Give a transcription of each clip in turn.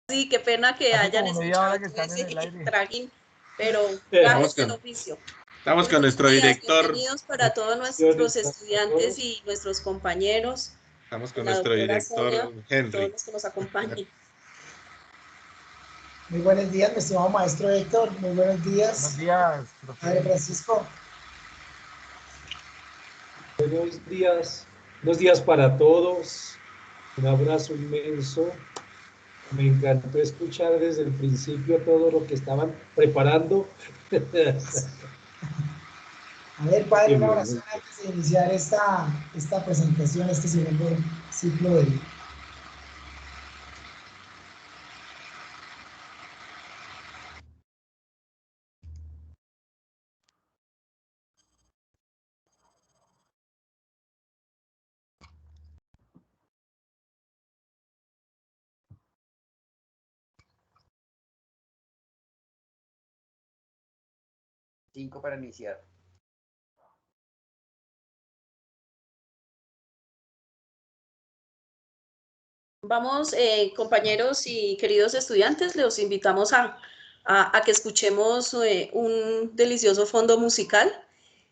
Sí, qué pena que Hace hayan como media escuchado hora que todo están en ese el aire. trajín, pero gajes del oficio. Estamos con Buenos nuestro días, director. bienvenidos para todos nuestros estudiantes y nuestros compañeros. Estamos con La nuestro doctora director Sonia, Henry. todos los que nos acompañen. Muy buenos días, mi estimado maestro Héctor. Muy buenos días. Buenos días, Padre profesor. Francisco. Buenos días para todos. Un abrazo inmenso. Me encantó escuchar desde el principio todo lo que estaban preparando. A ver, padre, una oración antes de iniciar esta presentación, este segundo ciclo de... Cinco para iniciar. Vamos, compañeros y queridos estudiantes, los invitamos a que escuchemos un delicioso fondo musical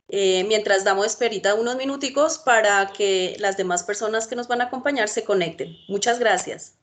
mientras damos esperita unos minuticos para que las demás personas que nos van a acompañar se conecten. Muchas gracias.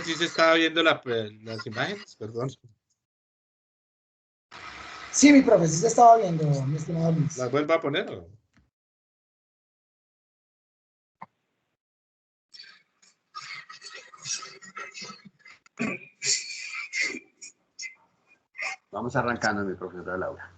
Sí se estaba viendo las imágenes, perdón. Sí, mi profe, sí se estaba viendo, mi estimado Luis. ¿Las vuelvo a poner o? Vamos arrancando, mi profesora Laura.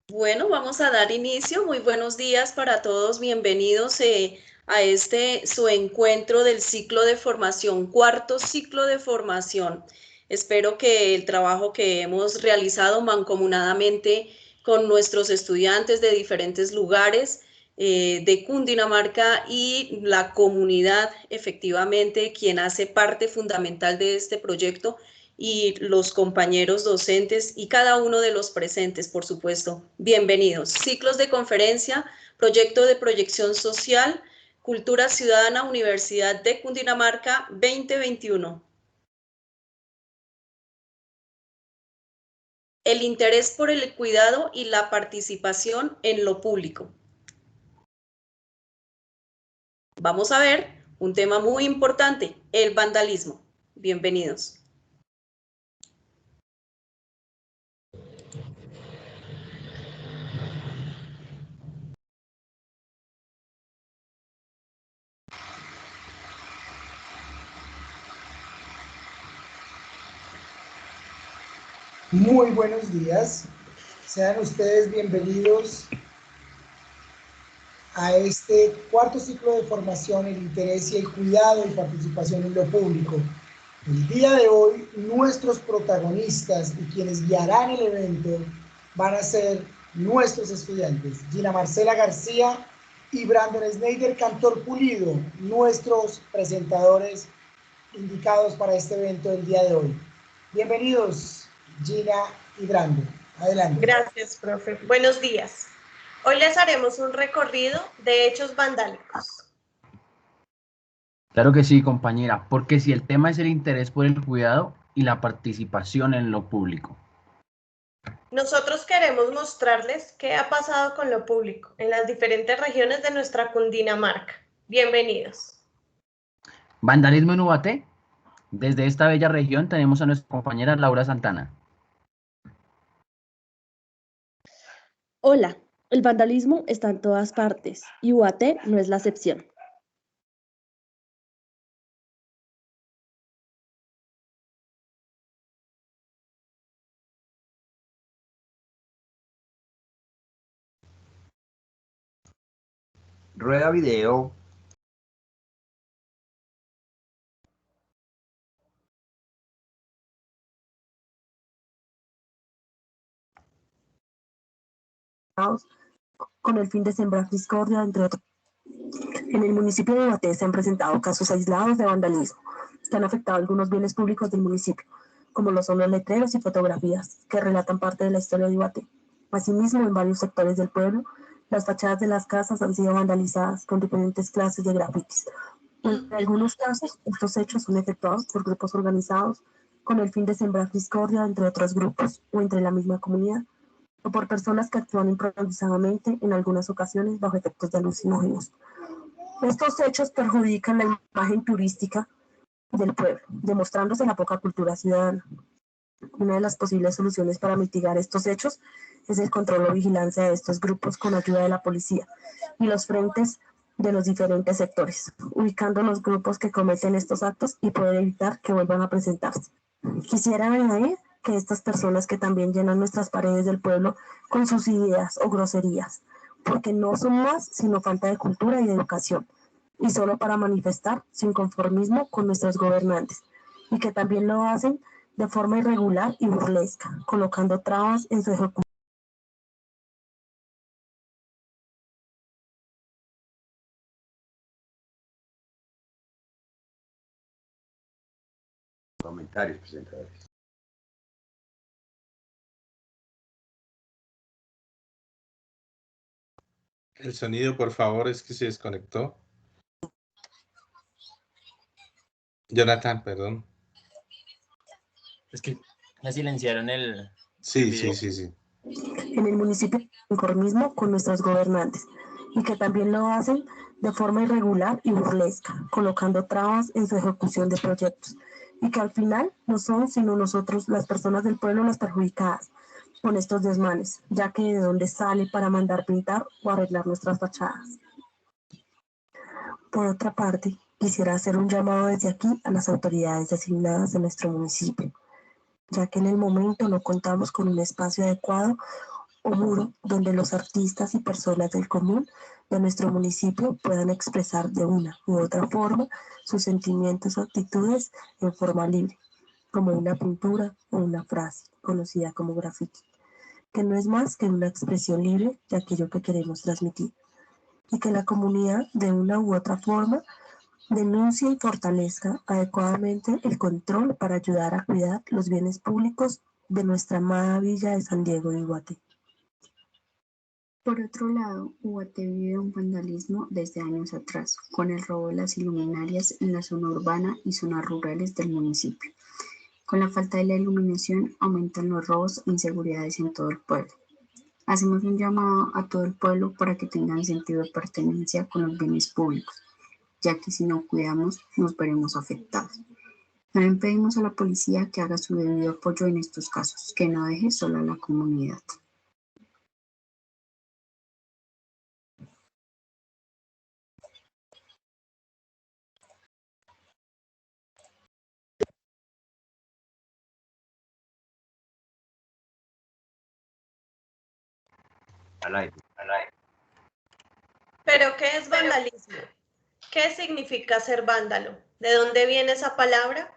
Bueno, vamos a dar inicio. Muy buenos días para todos. Bienvenidos a este su encuentro del ciclo de formación, cuarto ciclo de formación. Espero que el trabajo que hemos realizado mancomunadamente con nuestros estudiantes de diferentes lugares de Cundinamarca y la comunidad, efectivamente, quien hace parte fundamental de este proyecto, y los compañeros docentes y cada uno de los presentes, por supuesto. Bienvenidos. Ciclos de conferencia, proyecto de proyección social, Cultura Ciudadana, Universidad de Cundinamarca 2021. El interés por el cuidado y la participación en lo público. Vamos a ver un tema muy importante, el vandalismo. Bienvenidos. Muy buenos días. Sean ustedes bienvenidos a este cuarto ciclo de formación, el interés y el cuidado y participación en lo público. El día de hoy, nuestros protagonistas y quienes guiarán el evento van a ser nuestros estudiantes, Gina Marcela García y Brandon Snyder, cantor pulido, nuestros presentadores indicados para este evento del día de hoy. Bienvenidos, Gina y Brandon. Adelante. Gracias, profe. Buenos días. Hoy les haremos un recorrido de hechos vandálicos. Claro que sí, compañera, porque si el tema es el interés por el cuidado y la participación en lo público. Nosotros queremos mostrarles qué ha pasado con lo público en las diferentes regiones de nuestra Cundinamarca. Bienvenidos. Vandalismo en Ubaté. Desde esta bella región tenemos a nuestra compañera Laura Santana. Hola, el vandalismo está en todas partes y Ubaté no es la excepción. Rueda video. Con el fin de sembrar discordia, entre otros. En el municipio de Ubaté se han presentado casos aislados de vandalismo que han afectado algunos bienes públicos del municipio, como lo son los letreros y fotografías que relatan parte de la historia de Ubaté. Asimismo, en varios sectores del pueblo, las fachadas de las casas han sido vandalizadas con diferentes clases de grafitis. En algunos casos, estos hechos son efectuados por grupos organizados con el fin de sembrar discordia entre otros grupos o entre la misma comunidad, o por personas que actúan improvisadamente, en algunas ocasiones bajo efectos de alucinógenos. Estos hechos perjudican la imagen turística del pueblo, demostrándose la poca cultura ciudadana. Una de las posibles soluciones para mitigar estos hechos es el control o vigilancia de estos grupos con ayuda de la policía y los frentes de los diferentes sectores, ubicando los grupos que cometen estos actos y poder evitar que vuelvan a presentarse. Quisiera añadir que estas personas que también llenan nuestras paredes del pueblo con sus ideas o groserías, porque no son más sino falta de cultura y de educación, y solo para manifestar su inconformismo con nuestros gobernantes, y que también lo hacen de forma irregular y burlesca, colocando trabas en su ejecución. Comentarios, presentadores. El sonido, por favor, es que se desconectó. Jonathan, perdón. Es que me silenciaron el Sí, video. sí. En el municipio de inconformismo con nuestros gobernantes, y que también lo hacen de forma irregular y burlesca, colocando trabas en su ejecución de proyectos, y que al final no son sino nosotros, las personas del pueblo, las perjudicadas con estos desmanes, ya que de dónde sale para mandar pintar o arreglar nuestras fachadas. Por otra parte, quisiera hacer un llamado desde aquí a las autoridades designadas de nuestro municipio, ya que en el momento no contamos con un espacio adecuado o muro donde los artistas y personas del común de nuestro municipio puedan expresar de una u otra forma sus sentimientos o actitudes en forma libre, como una pintura o una frase conocida como graffiti, que no es más que una expresión libre de aquello que queremos transmitir, y que la comunidad de una u otra forma denuncie y fortalezca adecuadamente el control para ayudar a cuidar los bienes públicos de nuestra amada villa de San Diego de Ubaté. Por otro lado, Ubaté vive un vandalismo desde años atrás, con el robo de las iluminarias en la zona urbana y zonas rurales del municipio. Con la falta de la iluminación aumentan los robos e inseguridades en todo el pueblo. Hacemos un llamado a todo el pueblo para que tengan sentido de pertenencia con los bienes públicos, ya que si no cuidamos nos veremos afectados. También pedimos a la policía que haga su debido apoyo en estos casos, que no deje sola a la comunidad. Al aire. ¿Pero qué es vandalismo? ¿Qué significa ser vándalo? ¿De dónde viene esa palabra?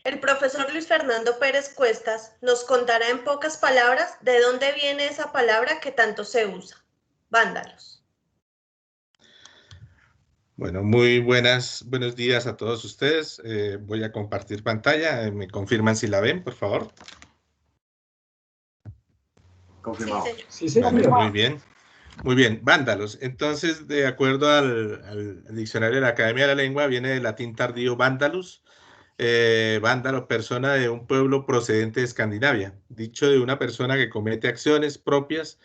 El profesor Luis Fernando Pérez Cuestas nos contará en pocas palabras de dónde viene esa palabra que tanto se usa. Vándalos. Bueno, muy buenos días a todos ustedes. Voy a compartir pantalla. ¿Me confirman si la ven, por favor? Confirmado. Sí, señor. Vale, muy bien. Muy bien, vándalos. Entonces, de acuerdo al diccionario de la Academia de la Lengua, viene del latín tardío vandalus. Vándalo, persona de un pueblo procedente de Escandinavia. Dicho de una persona que comete acciones propias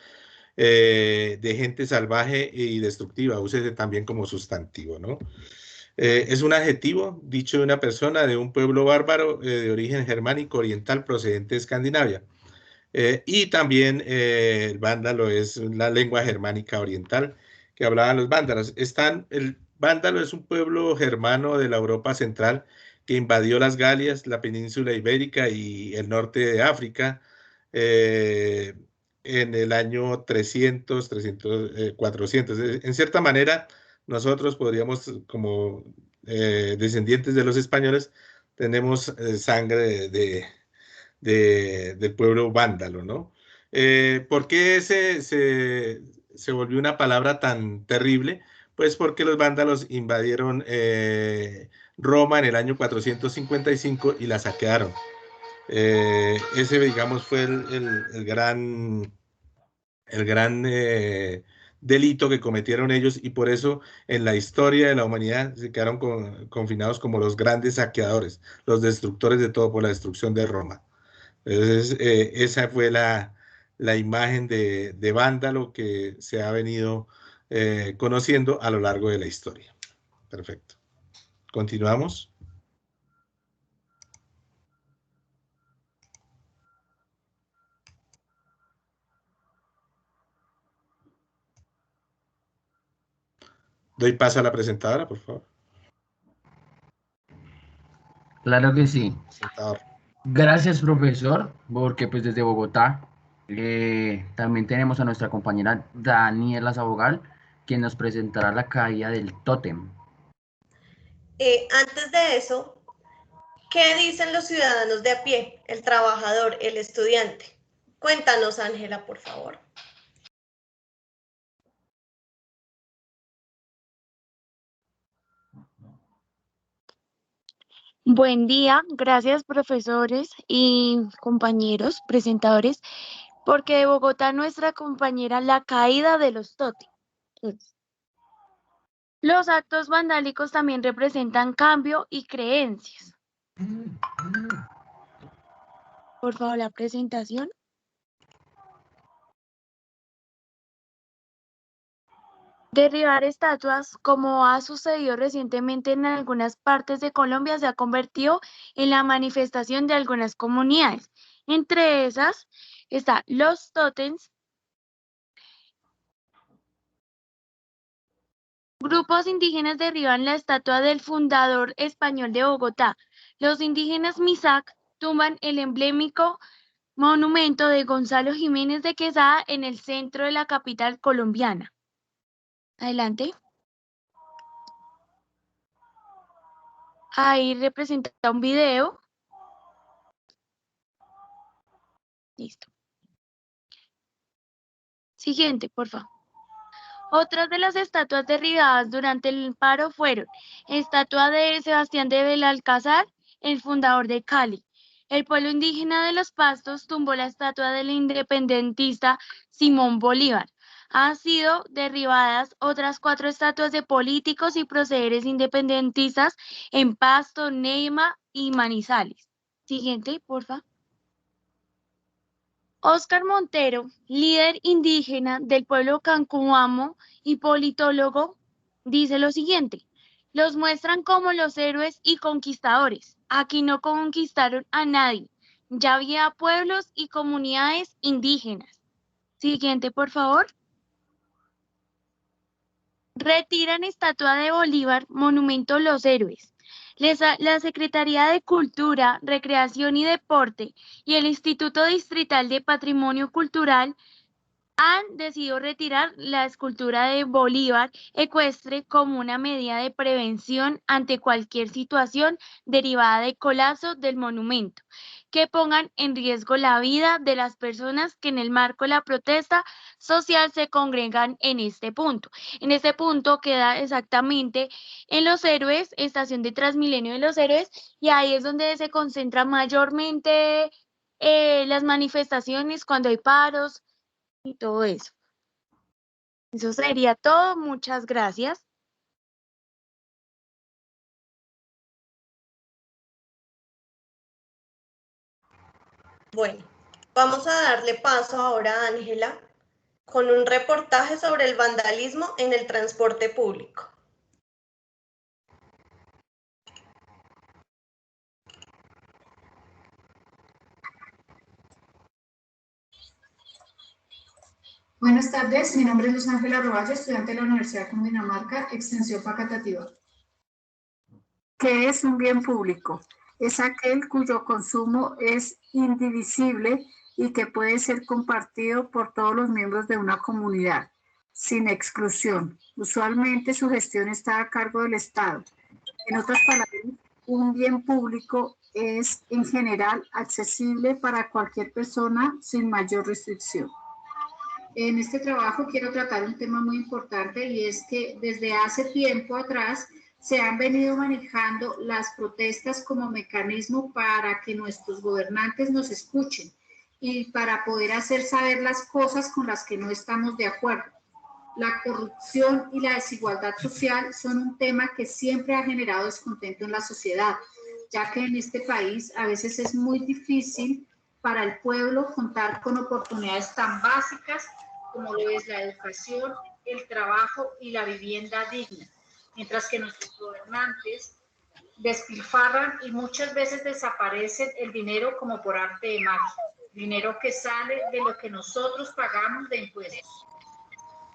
de gente salvaje y destructiva. Úsese también como sustantivo, ¿no? Es un adjetivo dicho de una persona de un pueblo bárbaro de origen germánico oriental procedente de Escandinavia. Y también el vándalo es la lengua germánica oriental que hablaban los vándalos. El vándalo es un pueblo germano de la Europa central que invadió las Galias, la península ibérica y el norte de África en el año 400. En cierta manera, nosotros podríamos, como descendientes de los españoles, tenemos sangre del pueblo vándalo, ¿no? ¿Por qué se volvió una palabra tan terrible? Pues porque los vándalos invadieron Roma en el año 455 y la saquearon. Ese, digamos, fue el gran delito que cometieron ellos, y por eso en la historia de la humanidad se quedaron confinados como los grandes saqueadores, los destructores de todo por la destrucción de Roma. Entonces, esa fue la imagen de vándalo que se ha venido conociendo a lo largo de la historia. Perfecto. Continuamos. Doy paso a la presentadora, por favor. Claro que sí. Presentador. Gracias, profesor, porque pues desde Bogotá también tenemos a nuestra compañera Daniela Sabogal, quien nos presentará la caída del tótem. Antes de eso, ¿qué dicen los ciudadanos de a pie, el trabajador, el estudiante? Cuéntanos, Ángela, por favor. Buen día, gracias profesores y compañeros presentadores, porque de Bogotá nuestra compañera la caída de los tótems. Los actos vandálicos también representan cambio y creencias. Por favor, la presentación. Derribar estatuas, como ha sucedido recientemente en algunas partes de Colombia, se ha convertido en la manifestación de algunas comunidades. Entre esas están los tótems. Grupos indígenas derriban la estatua del fundador español de Bogotá. Los indígenas Misak tumban el emblemático monumento de Gonzalo Jiménez de Quesada en el centro de la capital colombiana. Adelante. Ahí representa un video. Listo. Siguiente, por favor. Otras de las estatuas derribadas durante el paro fueron estatua de Sebastián de Belalcázar, el fundador de Cali. El pueblo indígena de Los Pastos tumbó la estatua del independentista Simón Bolívar. Han sido derribadas otras 4 estatuas de políticos y próceres independentistas en Pasto, Neiva y Manizales. Siguiente, por favor. Óscar Montero, líder indígena del pueblo Cancuamo y politólogo, dice lo siguiente: los muestran como los héroes y conquistadores. Aquí no conquistaron a nadie. Ya había pueblos y comunidades indígenas. Siguiente, por favor. Retiran estatua de Bolívar, monumento Los Héroes. La Secretaría de Cultura, Recreación y Deporte y el Instituto Distrital de Patrimonio Cultural han decidido retirar la escultura de Bolívar ecuestre como una medida de prevención ante cualquier situación derivada de colapso del monumento que pongan en riesgo la vida de las personas que en el marco de la protesta social se congregan en este punto. En este punto queda exactamente en Los Héroes, estación de Transmilenio de Los Héroes, y ahí es donde se concentran mayormente las manifestaciones cuando hay paros y todo eso. Eso sería todo. Muchas gracias. Bueno, vamos a darle paso ahora a Ángela con un reportaje sobre el vandalismo en el transporte público. Buenas tardes, mi nombre es Luz Ángela Roballo, estudiante de la Universidad de Cundinamarca, extensión Facatativá. ¿Qué es un bien público? Es aquel cuyo consumo es indivisible y que puede ser compartido por todos los miembros de una comunidad. sin exclusión. Usualmente su gestión está a cargo del Estado. En otras palabras, un bien público es en general accesible para cualquier persona sin mayor restricción. En este trabajo quiero tratar un tema muy importante y es que desde hace tiempo atrás se han venido manejando las protestas como mecanismo para que nuestros gobernantes nos escuchen y para poder hacer saber las cosas con las que no estamos de acuerdo. La corrupción y la desigualdad social son un tema que siempre ha generado descontento en la sociedad, ya que en este país a veces es muy difícil para el pueblo contar con oportunidades tan básicas como lo es la educación, el trabajo y la vivienda digna, mientras que nuestros gobernantes despilfarran y muchas veces desaparecen el dinero como por arte de magia, dinero que sale de lo que nosotros pagamos de impuestos.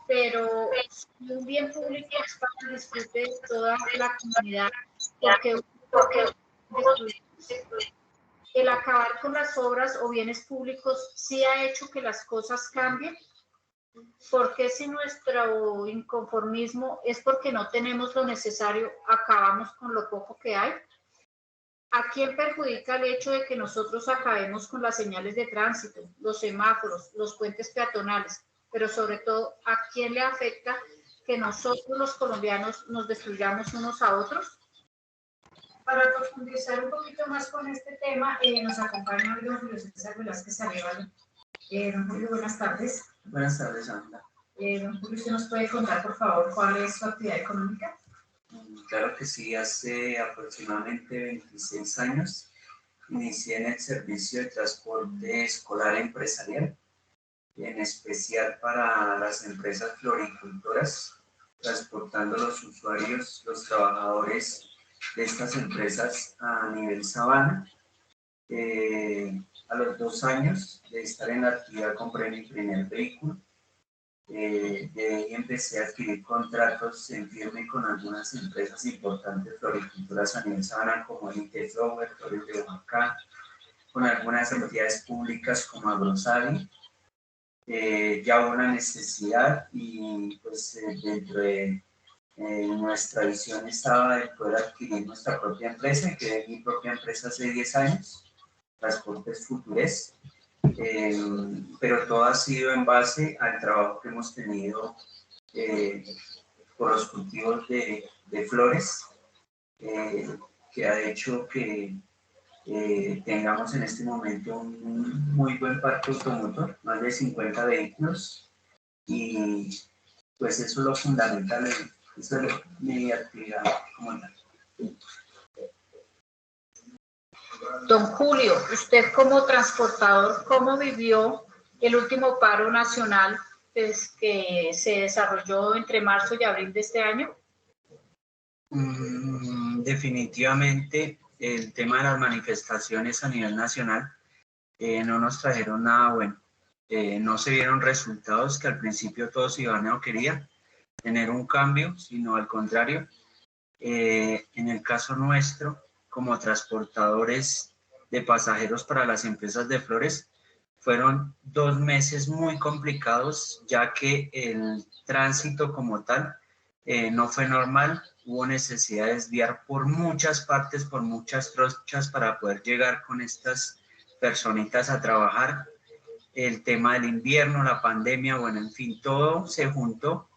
Pero si un bien público es para el disfrute de toda la comunidad, porque el acabar con las obras o bienes públicos sí ha hecho que las cosas cambien. Porque si nuestro inconformismo es porque no tenemos lo necesario, acabamos con lo poco que hay. ¿A quién perjudica el hecho de que nosotros acabemos con las señales de tránsito, los semáforos, los puentes peatonales? Pero sobre todo, ¿a quién le afecta que nosotros los colombianos nos destruyamos unos a otros? Para profundizar un poquito más con este tema, nos acompaña hoy don Julio César Velázquez Arevalo. Don Julio, buenas tardes. Buenas tardes, Sandra. Don Julio, ¿usted nos puede contar, por favor, cuál es su actividad económica? Claro que sí, hace aproximadamente 26 años inicié en el servicio de transporte escolar empresarial, en especial para las empresas floricultoras, transportando los usuarios, los trabajadores de estas empresas a nivel Sabana. A los 2 años de estar en la actividad compré mi primer vehículo. De ahí empecé a adquirir contratos en firme con algunas empresas importantes floricultoras a nivel Sabana, como Elite Flower, Flores de Oaxaca, con algunas entidades públicas como Agrosavi. Ya hubo una necesidad y pues dentro de nuestra visión estaba de poder adquirir nuestra propia empresa, y creé mi propia empresa hace 10 años, Transportes Futures. Pero todo ha sido en base al trabajo que hemos tenido por los cultivos de flores, que ha hecho que tengamos en este momento un muy buen parque automotor, más de 50 vehículos, y pues eso es lo fundamental, eso es mi actividad como tal. Don Julio, usted como transportador, ¿cómo vivió el último paro nacional que se desarrolló entre marzo y abril de este año? Definitivamente el tema de las manifestaciones a nivel nacional no nos trajeron nada bueno. No se vieron resultados que al principio todos ciudadanos querían tener un cambio, sino al contrario. En el caso nuestro, como transportadores de pasajeros para las empresas de flores, fueron 2 meses muy complicados, ya que el tránsito como tal no fue normal. Hubo necesidad de desviar por muchas partes, por muchas trochas para poder llegar con estas personitas a trabajar. El tema del invierno, la pandemia, bueno, en fin, todo se juntó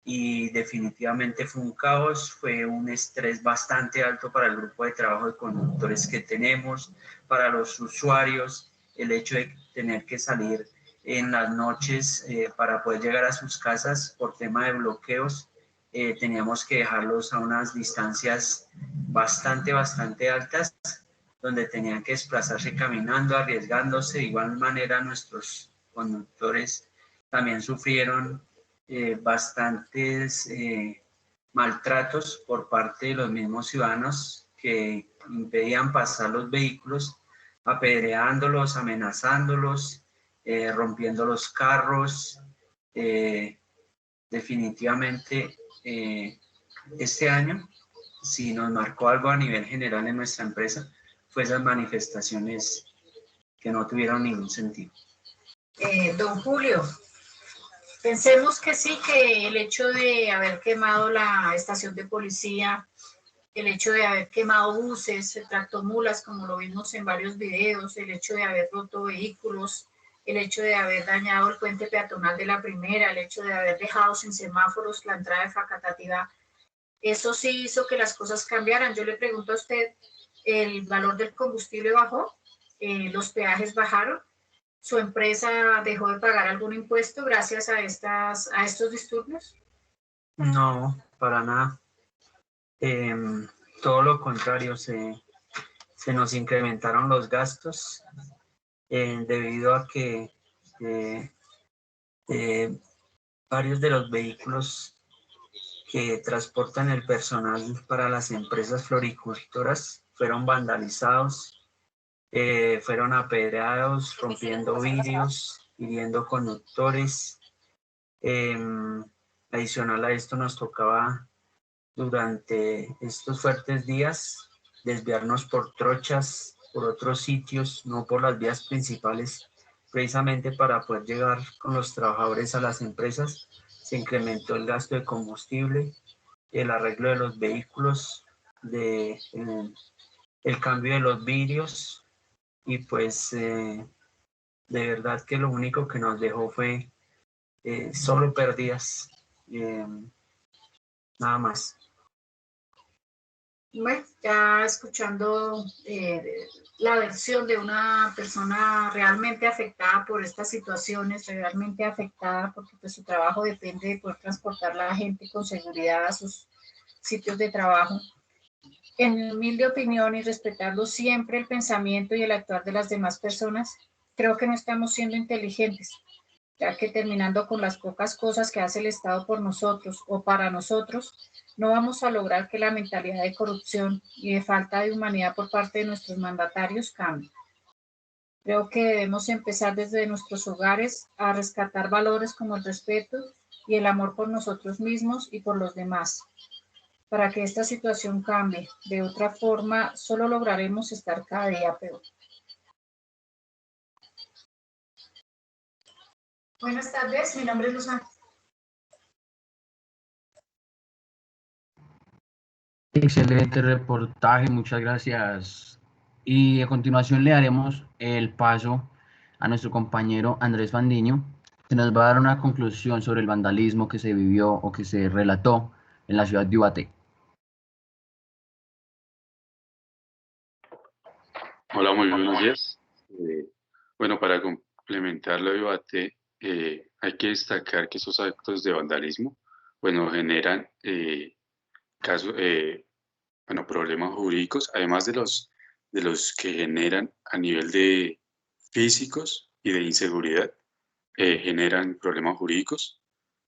y definitivamente fue un caos, fue un estrés bastante alto para el grupo de trabajo de conductores que tenemos, para los usuarios, el hecho de tener que salir en las noches para poder llegar a sus casas por tema de bloqueos. Teníamos que dejarlos a unas distancias bastante altas, donde tenían que desplazarse caminando, arriesgándose. De igual manera, nuestros conductores también sufrieron bastantes maltratos por parte de los mismos ciudadanos que impedían pasar los vehículos, apedreándolos, amenazándolos, rompiendo los carros. Definitivamente este año, si nos marcó algo a nivel general en nuestra empresa, fue esas manifestaciones que no tuvieron ningún sentido. Don Julio, Pensemos que sí, que el hecho de haber quemado la estación de policía, el hecho de haber quemado buses, tractomulas, como lo vimos en varios videos, el hecho de haber roto vehículos, el hecho de haber dañado el puente peatonal de la primera, el hecho de haber dejado sin semáforos la entrada de Facatativá, eso sí hizo que las cosas cambiaran. Yo le pregunto a usted, ¿el valor del combustible bajó? ¿Los peajes bajaron? ¿Su empresa dejó de pagar algún impuesto gracias a estos disturbios? No, para nada. Todo lo contrario, se nos incrementaron los gastos debido a que varios de los vehículos que transportan el personal para las empresas floricultoras fueron vandalizados, fueron apedreados, rompiendo vidrios, hiriendo conductores. Adicional a esto nos tocaba durante estos fuertes días desviarnos por trochas, por otros sitios, no por las vías principales, precisamente para poder llegar con los trabajadores a las empresas. Se incrementó el gasto de combustible, el arreglo de los vehículos, el cambio de los vidrios, y pues de verdad que lo único que nos dejó fue solo pérdidas, nada más. Bueno, ya escuchando la versión de una persona realmente afectada por estas situaciones, realmente afectada porque pues, su trabajo depende de poder transportar a la gente con seguridad a sus sitios de trabajo. En mi humilde opinión y respetando siempre el pensamiento y el actuar de las demás personas, creo que no estamos siendo inteligentes, ya que terminando con las pocas cosas que hace el Estado por nosotros o para nosotros, no vamos a lograr que la mentalidad de corrupción y de falta de humanidad por parte de nuestros mandatarios cambie. Creo que debemos empezar desde nuestros hogares a rescatar valores como el respeto y el amor por nosotros mismos y por los demás, para que esta situación cambie. De otra forma, solo lograremos estar cada día peor. Buenas tardes, mi nombre es Luzana. Excelente reportaje, muchas gracias. Y a continuación le daremos el paso a nuestro compañero Andrés Fandiño, que nos va a dar una conclusión sobre el vandalismo que se vivió o que se relató en la ciudad de Ubaté. Hola, muy buenos días. Bueno, para complementar lo de Ubaté, hay que destacar que esos actos de vandalismo, bueno, generan problemas jurídicos, además de los que generan a nivel de físicos y de inseguridad, generan problemas jurídicos.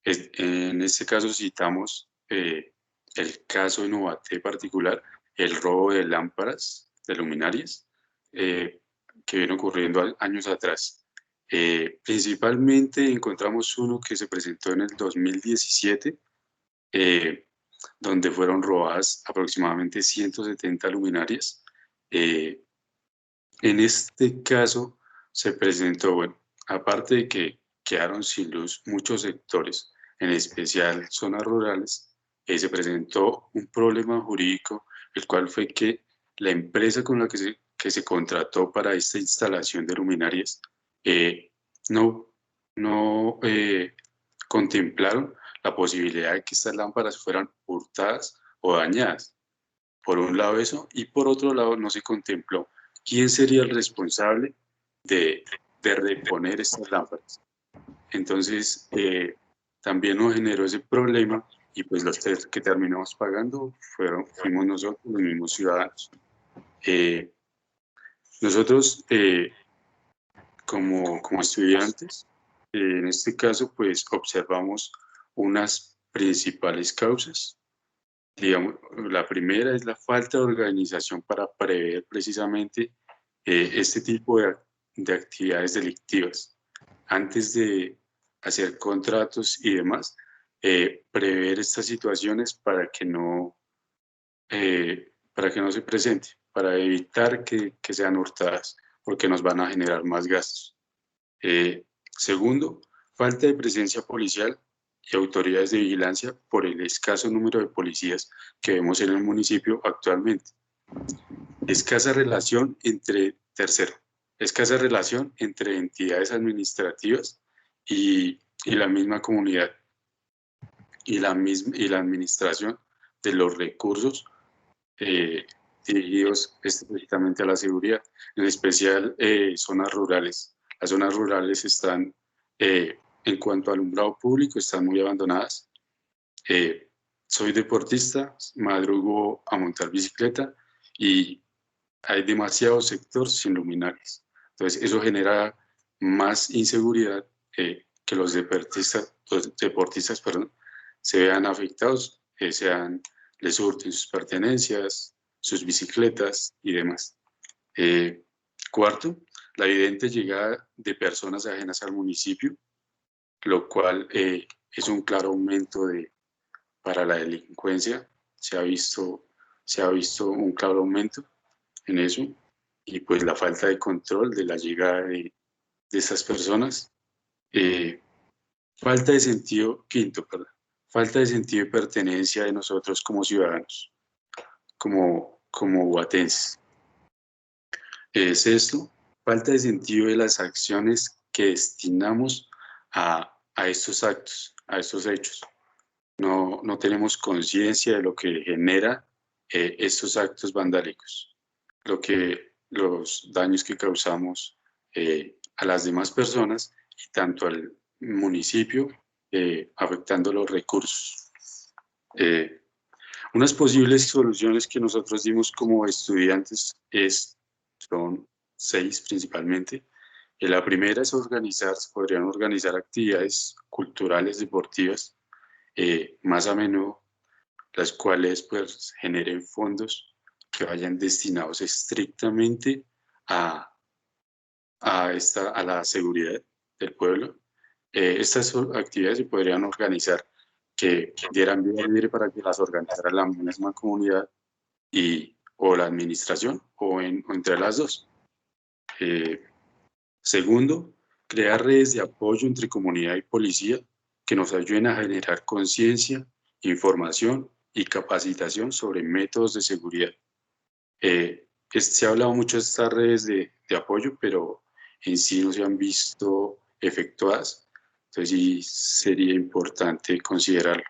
En este caso citamos el caso en Ubaté particular, el robo de lámparas, de luminarias, que viene ocurriendo años atrás. Principalmente encontramos uno que se presentó en el 2017, donde fueron robadas aproximadamente 170 luminarias. En este caso se presentó, bueno, aparte de que quedaron sin luz muchos sectores, en especial zonas rurales, se presentó un problema jurídico, el cual fue que la empresa con la que se contrató para esta instalación de luminarias no contemplaron la posibilidad de que estas lámparas fueran hurtadas o dañadas. Por un lado eso, y por otro lado no se contempló quién sería el responsable de reponer estas lámparas. Entonces, también nos generó ese problema y pues los que terminamos pagando fuimos nosotros, los mismos ciudadanos. Nosotros, como estudiantes, en este caso, pues observamos unas principales causas. Digamos, la primera es la falta de organización para prever precisamente este tipo de actividades delictivas. Antes de hacer contratos y demás, prever estas situaciones para que no se presente, para evitar que sean hurtadas, porque nos van a generar más gastos. Segundo, falta de presencia policial y autoridades de vigilancia por el escaso número de policías que vemos en el municipio actualmente. Escasa relación entre entidades administrativas y la misma comunidad y la administración de los recursos dirigidos específicamente a la seguridad, en especial zonas rurales. Las zonas rurales están, en cuanto a alumbrado público, están muy abandonadas. Soy deportista, madrugo a montar bicicleta y hay demasiado sector sin luminarias. Entonces, eso genera más inseguridad, que los deportistas se vean afectados, les hurten sus pertenencias, sus bicicletas y demás. Cuarto, la evidente llegada de personas ajenas al municipio, lo cual es un claro aumento para la delincuencia. Se ha visto un claro aumento en eso, y pues la falta de control de la llegada de estas personas. Falta de sentido de pertenencia de nosotros como ciudadanos, como boatenses. Sexto, falta de sentido de las acciones que destinamos a estos actos, a estos hechos. No tenemos conciencia de lo que genera estos actos vandálicos, los daños que causamos a las demás personas y tanto al municipio, afectando los recursos. Unas posibles soluciones que nosotros dimos como estudiantes son 6 principalmente. La primera es podrían organizar actividades culturales, deportivas, más a menudo, las cuales pues generen fondos que vayan destinados estrictamente a la seguridad del pueblo. Estas actividades se podrían organizar que dieran vía libre para que las organizara la misma comunidad o la administración o entre las dos. Segundo, crear redes de apoyo entre comunidad y policía que nos ayuden a generar conciencia, información y capacitación sobre métodos de seguridad. Se ha hablado mucho de estas redes de apoyo, pero en sí no se han visto efectuadas. Entonces sí sería importante considerarlo.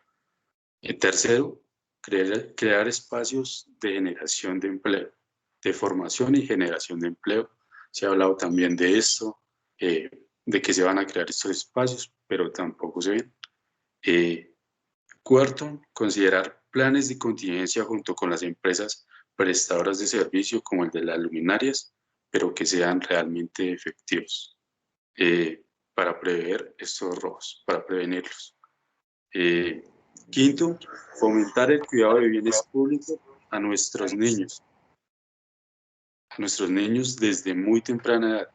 Tercero, crear espacios de generación de empleo, de formación y generación de empleo. Se ha hablado también de esto, de que se van a crear estos espacios, pero tampoco se ven. Cuarto, considerar planes de contingencia junto con las empresas prestadoras de servicio como el de las luminarias, pero que sean realmente efectivos para prever estos robos, para prevenirlos. Quinto, fomentar el cuidado de bienes públicos a nuestros niños desde muy temprana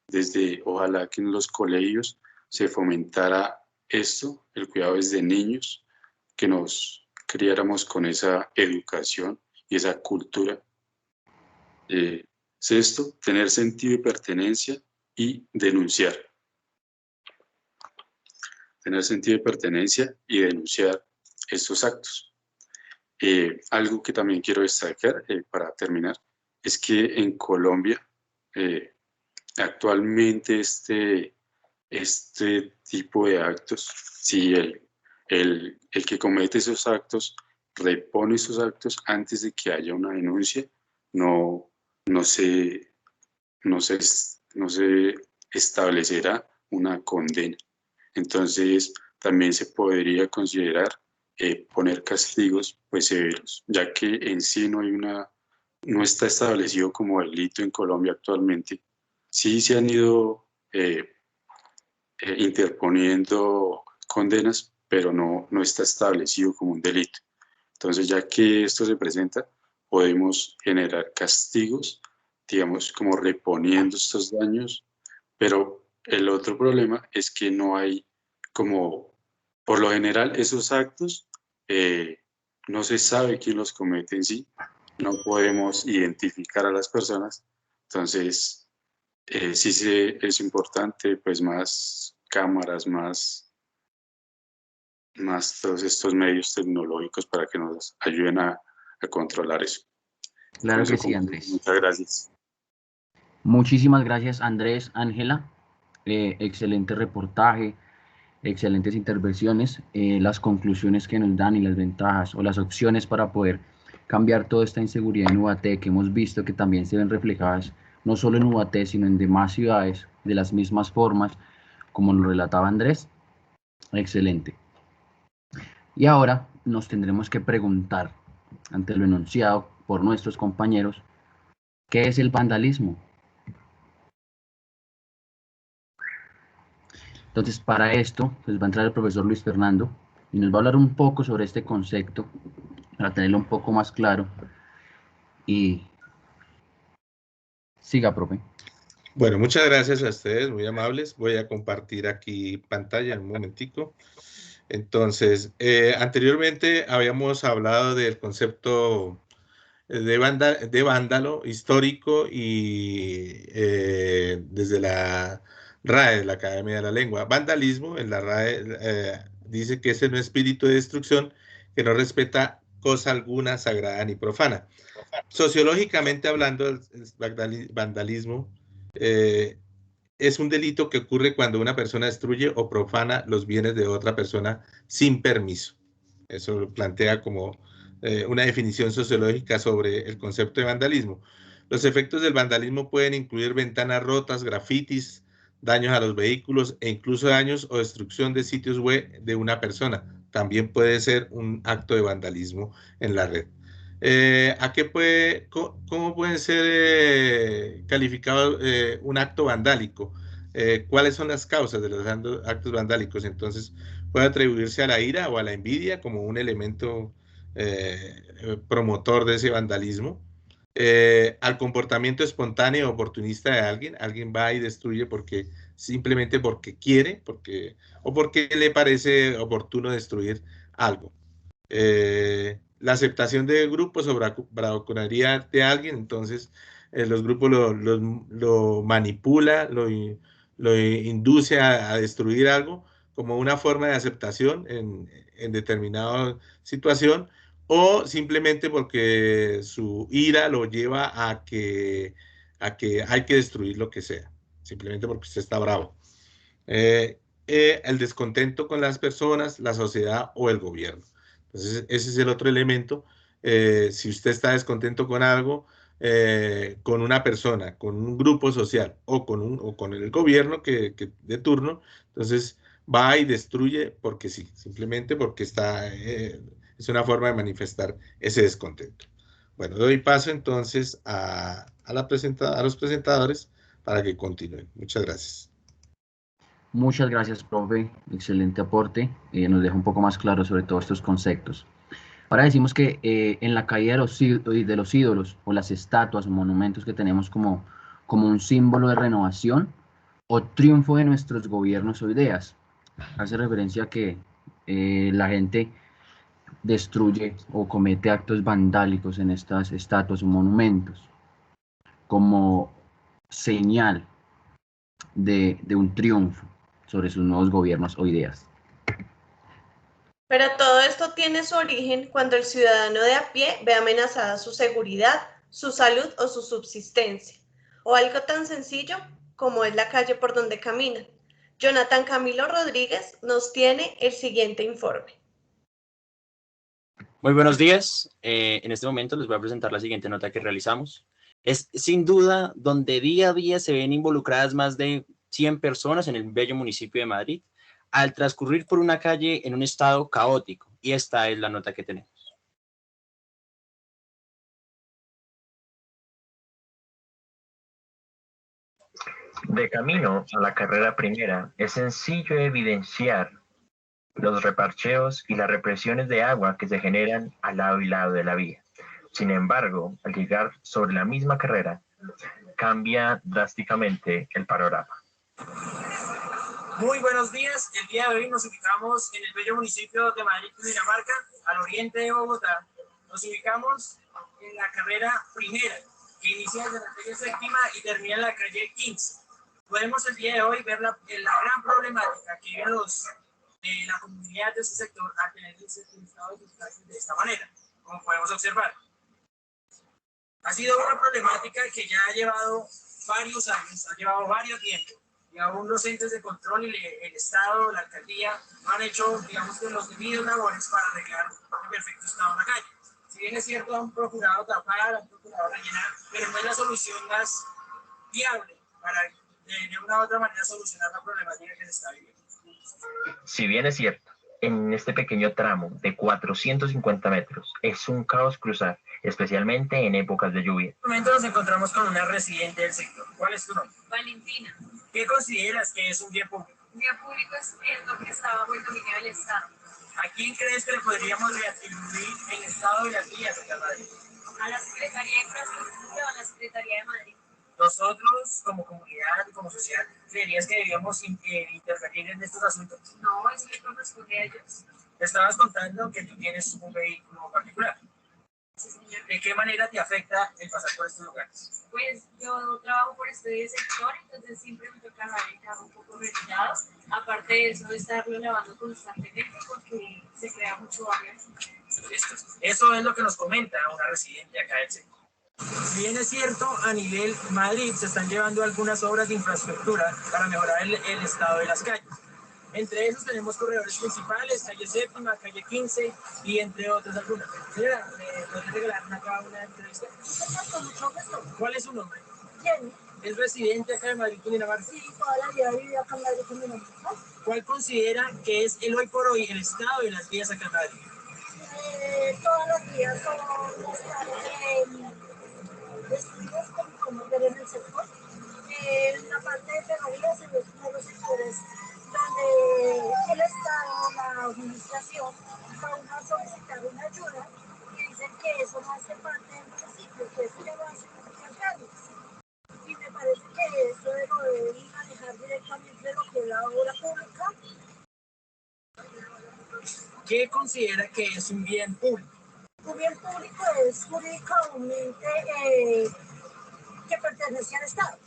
edad, ojalá que en los colegios se fomentara esto, el cuidado desde niños, que nos criáramos con esa educación y esa cultura. Sexto, tener sentido de pertenencia y denunciar. Tener sentido de pertenencia y denunciar estos actos. Algo que también quiero destacar para terminar es que en Colombia actualmente este tipo de actos, si el que comete esos actos repone esos actos antes de que haya una denuncia, no se establecerá una condena. Entonces también se podría considerar poner castigos pues severos, ya que en sí no está establecido como delito en Colombia actualmente. Sí se han ido interponiendo condenas, pero no está establecido como un delito. Entonces, ya que esto se presenta, podemos generar castigos, digamos, como reponiendo estos daños, pero el otro problema es que no hay como, por lo general, esos actos no se sabe quién los comete en sí, no podemos identificar a las personas, entonces sí es importante pues más cámaras, más todos estos medios tecnológicos para que nos ayuden a controlar eso. Claro que sí, Andrés. Muchas gracias. Muchísimas gracias, Andrés, Ángela. Excelente reportaje, excelentes intervenciones. Las conclusiones que nos dan y las ventajas o las opciones para poder cambiar toda esta inseguridad en Ubaté, que hemos visto que también se ven reflejadas no solo en Ubaté, sino en demás ciudades de las mismas formas, como lo relataba Andrés. Excelente. Y ahora nos tendremos que preguntar, ante lo enunciado por nuestros compañeros, ¿qué es el vandalismo? Entonces, para esto, pues va a entrar el profesor Luis Fernando y nos va a hablar un poco sobre este concepto, para tenerlo un poco más claro. Y siga, profe. Bueno, muchas gracias a ustedes, muy amables. Voy a compartir aquí pantalla un momentico. Entonces, anteriormente habíamos hablado del concepto de vándalo histórico y desde la RAE, la Academia de la Lengua. Vandalismo, en la RAE dice que es un espíritu de destrucción que no respeta cosa alguna sagrada ni profana. Sociológicamente hablando, el vandalismo es un delito que ocurre cuando una persona destruye o profana los bienes de otra persona sin permiso. Eso lo plantea como una definición sociológica sobre el concepto de vandalismo. Los efectos del vandalismo pueden incluir ventanas rotas, grafitis, daños a los vehículos e incluso daños o destrucción de sitios web de una persona. También puede ser un acto de vandalismo en la red. ¿Cómo pueden ser calificados un acto vandálico? ¿Cuáles son las causas de los actos vandálicos? Entonces, puede atribuirse a la ira o a la envidia como un elemento promotor de ese vandalismo, al comportamiento espontáneo o oportunista de alguien va y destruye simplemente porque quiere, o porque le parece oportuno destruir algo. La aceptación de grupos o bravuconería de alguien, entonces los grupos lo manipula, lo induce a destruir algo como una forma de aceptación en determinada situación, o simplemente porque su ira lo lleva a que hay que destruir lo que sea, simplemente porque usted está bravo. El descontento con las personas, la sociedad o el gobierno. Entonces, ese es el otro elemento. Si usted está descontento con algo, con una persona, con un grupo social o con el gobierno de turno, entonces va y destruye porque sí, simplemente porque es una forma de manifestar ese descontento. Bueno, doy paso entonces a los presentadores para que continúen. Muchas gracias. Muchas gracias, profe. Excelente aporte. Nos deja un poco más claro sobre todos estos conceptos. Ahora decimos que en la caída de los ídolos o las estatuas o monumentos que tenemos como un símbolo de renovación o triunfo de nuestros gobiernos o ideas. Hace referencia a que la gente destruye o comete actos vandálicos en estas estatuas o monumentos como señal de un triunfo sobre sus nuevos gobiernos o ideas. Pero todo esto tiene su origen cuando el ciudadano de a pie ve amenazada su seguridad, su salud o su subsistencia, o algo tan sencillo como es la calle por donde caminan. Jonathan Camilo Rodríguez nos tiene el siguiente informe. Muy buenos días. En este momento les voy a presentar la siguiente nota que realizamos. Es sin duda donde día a día se ven involucradas más de 100 personas en el bello municipio de Madrid al transcurrir por una calle en un estado caótico. Y esta es la nota que tenemos. De camino a la carrera primera, es sencillo evidenciar los reparcheos y las represiones de agua que se generan al lado y lado de la vía. Sin embargo, al llegar sobre la misma carrera, cambia drásticamente el panorama. Muy buenos días. El día de hoy nos ubicamos en el bello municipio de Madrid, Cundinamarca, al oriente de Bogotá. Nos ubicamos en la carrera primera, que inicia desde la calle Séptima y termina en la calle 15. podemos el día de hoy ver la gran problemática que viven la comunidad de ese sector al tener el estado de esta manera, como podemos observar. Ha sido una problemática que ya ha llevado varios años, ha llevado varios tiempos, y aún los entes de control y el Estado, la alcaldía, han hecho, digamos, que los debidos labores para arreglar en perfecto estado la calle. Si bien es cierto, han procurado tapar, han procurado rellenar, pero no es la solución más viable para de una u otra manera solucionar la problemática que se está viviendo. Si bien es cierto, en este pequeño tramo de 450 metros es un caos cruzar, especialmente en épocas de lluvia. En este momento nos encontramos con una residente del sector. ¿Cuál es tu nombre? Valentina. ¿Qué consideras que es un bien público? Un bien público es lo que está bajo el dominio del Estado. ¿A quién crees que le podríamos reatribuir el estado de las vías acá en Madrid? A la Secretaría de Infraestructura o a la Secretaría de Madrid. Nosotros, como comunidad y como sociedad, ¿creerías que debíamos intervenir en estos asuntos? No, eso le corresponde a ellos. Te estabas contando que tú tienes un vehículo particular. Sí, señor. ¿De qué manera te afecta el pasar por estos lugares? Pues yo trabajo por estudio de sector, entonces siempre me toca dejar el carro un poco retirado. Aparte de eso, estarlo lavando constantemente porque se crea mucho barrio. Eso es lo que nos comenta una residente acá del sector. Si bien es cierto, a nivel Madrid se están llevando algunas obras de infraestructura para mejorar el estado de las calles. Entre esos tenemos corredores principales, calle Séptima, calle 15 y entre otras algunas. Señora, ¿me podría regalar una entrevista? ¿Cuál es su nombre? Jenny. ¿Es residente acá de Madrid, Cundinamarca? Sí, toda la vida he vivido acá en Madrid, Cundinamarca. ¿Cuál considera que es el hoy por hoy el estado de las vías acá en Madrid? Todas las vías son destruidas como ver en el sector. En la parte de ferrovías, en los sectores donde el Estado, la administración, van a solicitar una ayuda y dicen que eso no hace parte del municipio, que eso ya lo hacen los alcaldes. Y me parece que eso lo deben manejar directamente lo que es la obra pública. ¿Qué considera que es un bien público? Un bien público es jurídicamente que pertenece al Estado.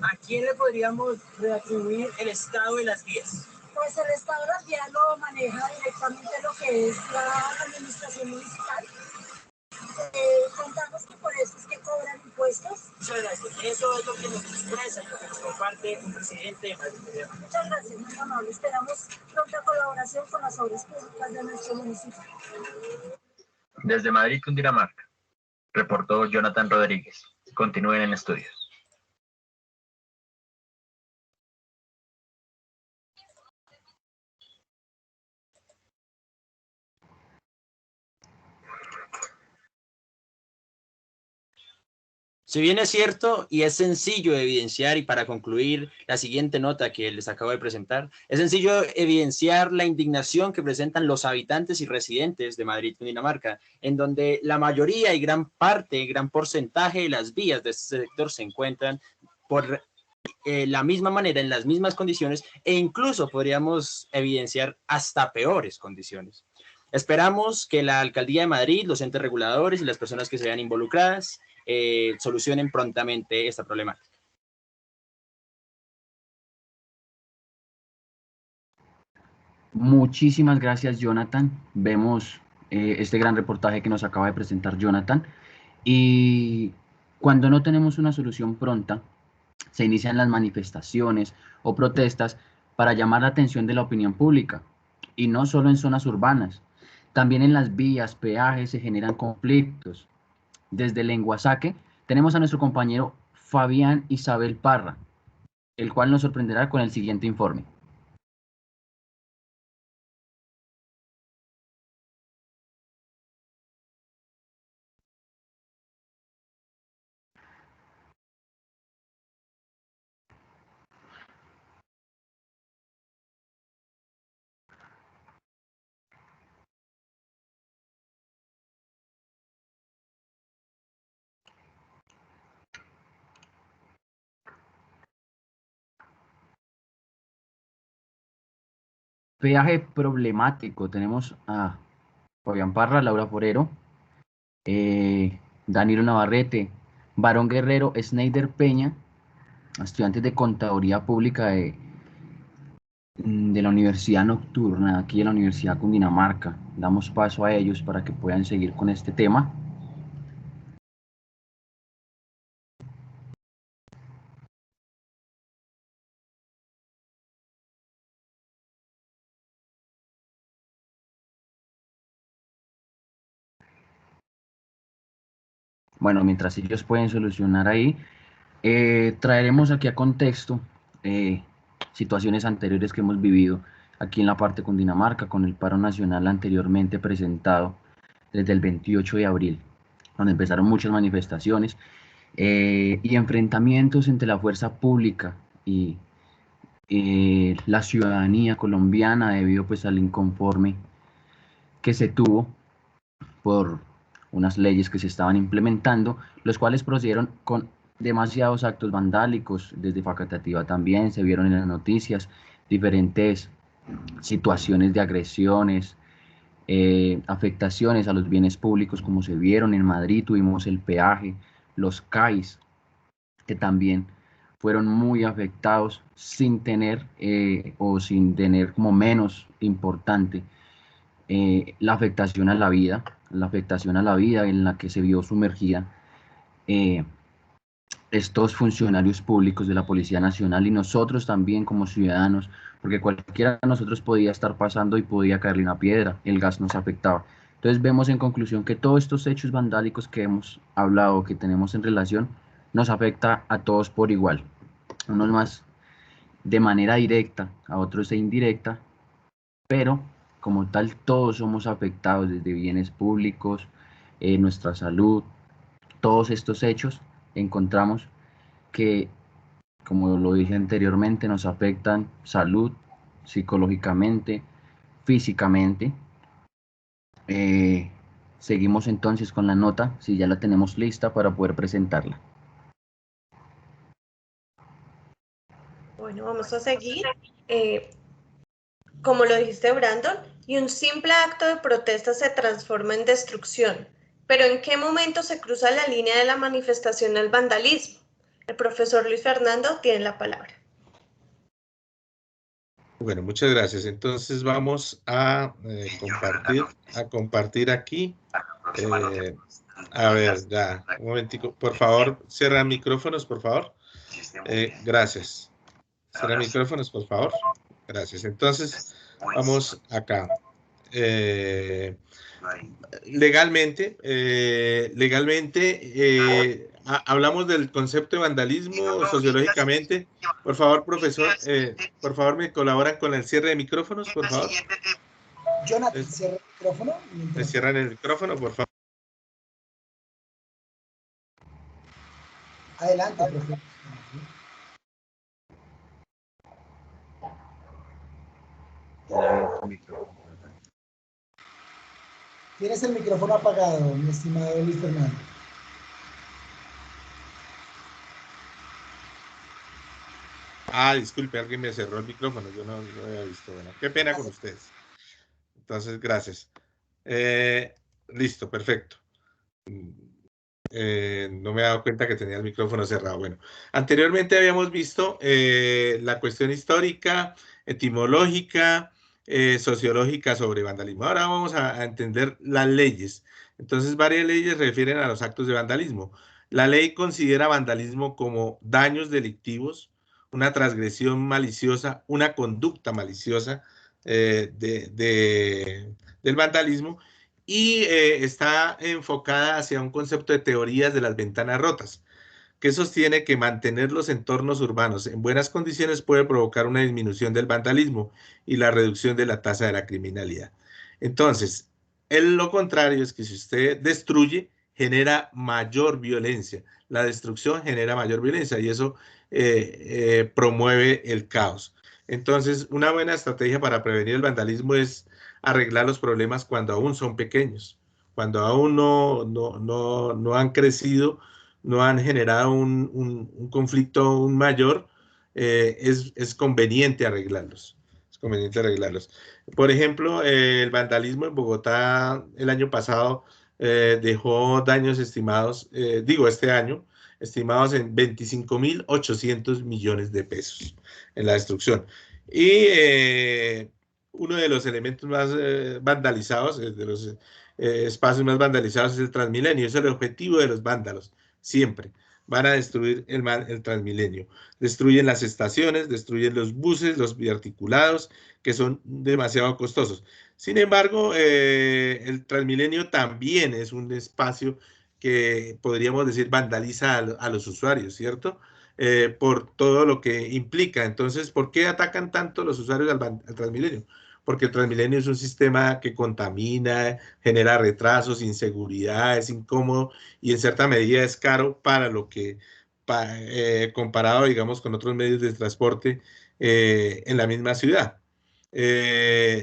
¿A quién le podríamos reatribuir el estado de las vías? Pues el estado de las vías lo maneja directamente lo que es la administración municipal. Contamos que por eso es que cobran impuestos. Muchas gracias. Eso es lo que nos expresa y lo que nos comparte un presidente de Madrid. Muchas gracias, muy amable. Esperamos pronta colaboración con las obras públicas de nuestro municipio. Desde Madrid, Cundinamarca, reportó Jonathan Rodríguez. Continúen en estudios. Si bien es cierto y es sencillo de evidenciar, y para concluir la siguiente nota que les acabo de presentar, es sencillo evidenciar la indignación que presentan los habitantes y residentes de Madrid, Cundinamarca, en donde la mayoría y gran porcentaje de las vías de este sector se encuentran por la misma manera, en las mismas condiciones, e incluso podríamos evidenciar hasta peores condiciones. Esperamos que la Alcaldía de Madrid, los entes reguladores y las personas que se vean involucradas solucionen prontamente esta problemática. Muchísimas gracias, Jonathan. Vemos este gran reportaje que nos acaba de presentar Jonathan. Y cuando no tenemos una solución pronta, se inician las manifestaciones o protestas para llamar la atención de la opinión pública. Y no solo en zonas urbanas, también en las vías, peajes se generan conflictos. Desde Lenguasaque tenemos a nuestro compañero Fabián Isabel Parra, el cual nos sorprenderá con el siguiente informe. Peaje problemático. Tenemos a Fabián Parra, Laura Forero, Danilo Navarrete, Barón Guerrero, Sneider Peña, estudiantes de Contaduría Pública de la Universidad Nocturna, aquí de la Universidad Cundinamarca. Damos paso a ellos para que puedan seguir con este tema. Bueno, mientras ellos pueden solucionar ahí, traeremos aquí a contexto situaciones anteriores que hemos vivido aquí en la parte de Cundinamarca con el paro nacional anteriormente presentado desde el 28 de abril, donde empezaron muchas manifestaciones y enfrentamientos entre la fuerza pública y la ciudadanía colombiana debido pues al inconforme que se tuvo por unas leyes que se estaban implementando, los cuales procedieron con demasiados actos vandálicos. Desde Facatativá también se vieron en las noticias diferentes situaciones de agresiones, afectaciones a los bienes públicos, como se vieron en Madrid. Tuvimos el peaje, los CAIs, que también fueron muy afectados sin tener o sin tener como menos importante la afectación a la vida en la que se vio sumergida estos funcionarios públicos de la Policía Nacional y nosotros también como ciudadanos, porque cualquiera de nosotros podía estar pasando y podía caerle una piedra, el gas nos afectaba. Entonces vemos en conclusión que todos estos hechos vandálicos que hemos hablado, que tenemos en relación, nos afecta a todos por igual, unos más de manera directa, a otros de indirecta, pero como tal todos somos afectados desde bienes públicos, nuestra salud. Todos estos hechos encontramos que, como lo dije anteriormente, nos afectan salud, psicológicamente, físicamente. Seguimos entonces con la nota, si ya la tenemos lista para poder presentarla. Bueno, vamos a seguir. Como lo dijiste, Brandon, y un simple acto de protesta se transforma en destrucción. Pero ¿en qué momento se cruza la línea de la manifestación al vandalismo? El profesor Luis Fernando tiene la palabra. Bueno, muchas gracias. Entonces vamos a compartir aquí. A ver, ya, un momentico. Por favor, cierra micrófonos, por favor. Gracias. Cierra micrófonos, por favor. Gracias. Entonces, vamos acá. Legalmente, hablamos del concepto de vandalismo sociológicamente. Por favor, profesor, por favor, me colaboran con el cierre de micrófonos, por favor. Jonathan, cierra el micrófono. Me cierran el micrófono, por favor. Adelante, profesor. Tienes el micrófono apagado, mi estimado Luis Fernando. Disculpe, alguien me cerró el micrófono, yo no lo había visto. Bueno, qué pena con ustedes. Entonces, gracias. Listo, perfecto. No me he dado cuenta que tenía el micrófono cerrado. Bueno, anteriormente habíamos visto la cuestión histórica, etimológica, sociológica sobre vandalismo. Ahora vamos a entender las leyes. Entonces, varias leyes refieren a los actos de vandalismo. La ley considera vandalismo como daños delictivos, una transgresión maliciosa, una conducta maliciosa del vandalismo, y está enfocada hacia un concepto de teorías de las ventanas rotas, que sostiene que mantener los entornos urbanos en buenas condiciones puede provocar una disminución del vandalismo y la reducción de la tasa de la criminalidad. Entonces, lo contrario es que si usted destruye, genera mayor violencia. La destrucción genera mayor violencia y eso promueve el caos. Entonces, una buena estrategia para prevenir el vandalismo es arreglar los problemas cuando aún son pequeños, cuando aún no han crecido, no han generado un conflicto aún mayor. Es conveniente arreglarlos. Es conveniente arreglarlos. Por ejemplo, el vandalismo en Bogotá el año pasado dejó daños estimados, este año, estimados en 25.800 millones de pesos en la destrucción. Y uno de los elementos más vandalizados, de los espacios más vandalizados es el Transmilenio. Es el objetivo de los vándalos, siempre. Van a destruir el Transmilenio. Destruyen las estaciones, destruyen los buses, los biarticulados, que son demasiado costosos. Sin embargo, el Transmilenio también es un espacio que podríamos decir vandaliza a los usuarios, ¿cierto? Por todo lo que implica. Entonces, ¿por qué atacan tanto los usuarios al Transmilenio? Porque el Transmilenio es un sistema que contamina, genera retrasos, inseguridad, es incómodo y en cierta medida es caro para lo que, comparado, digamos, con otros medios de transporte en la misma ciudad.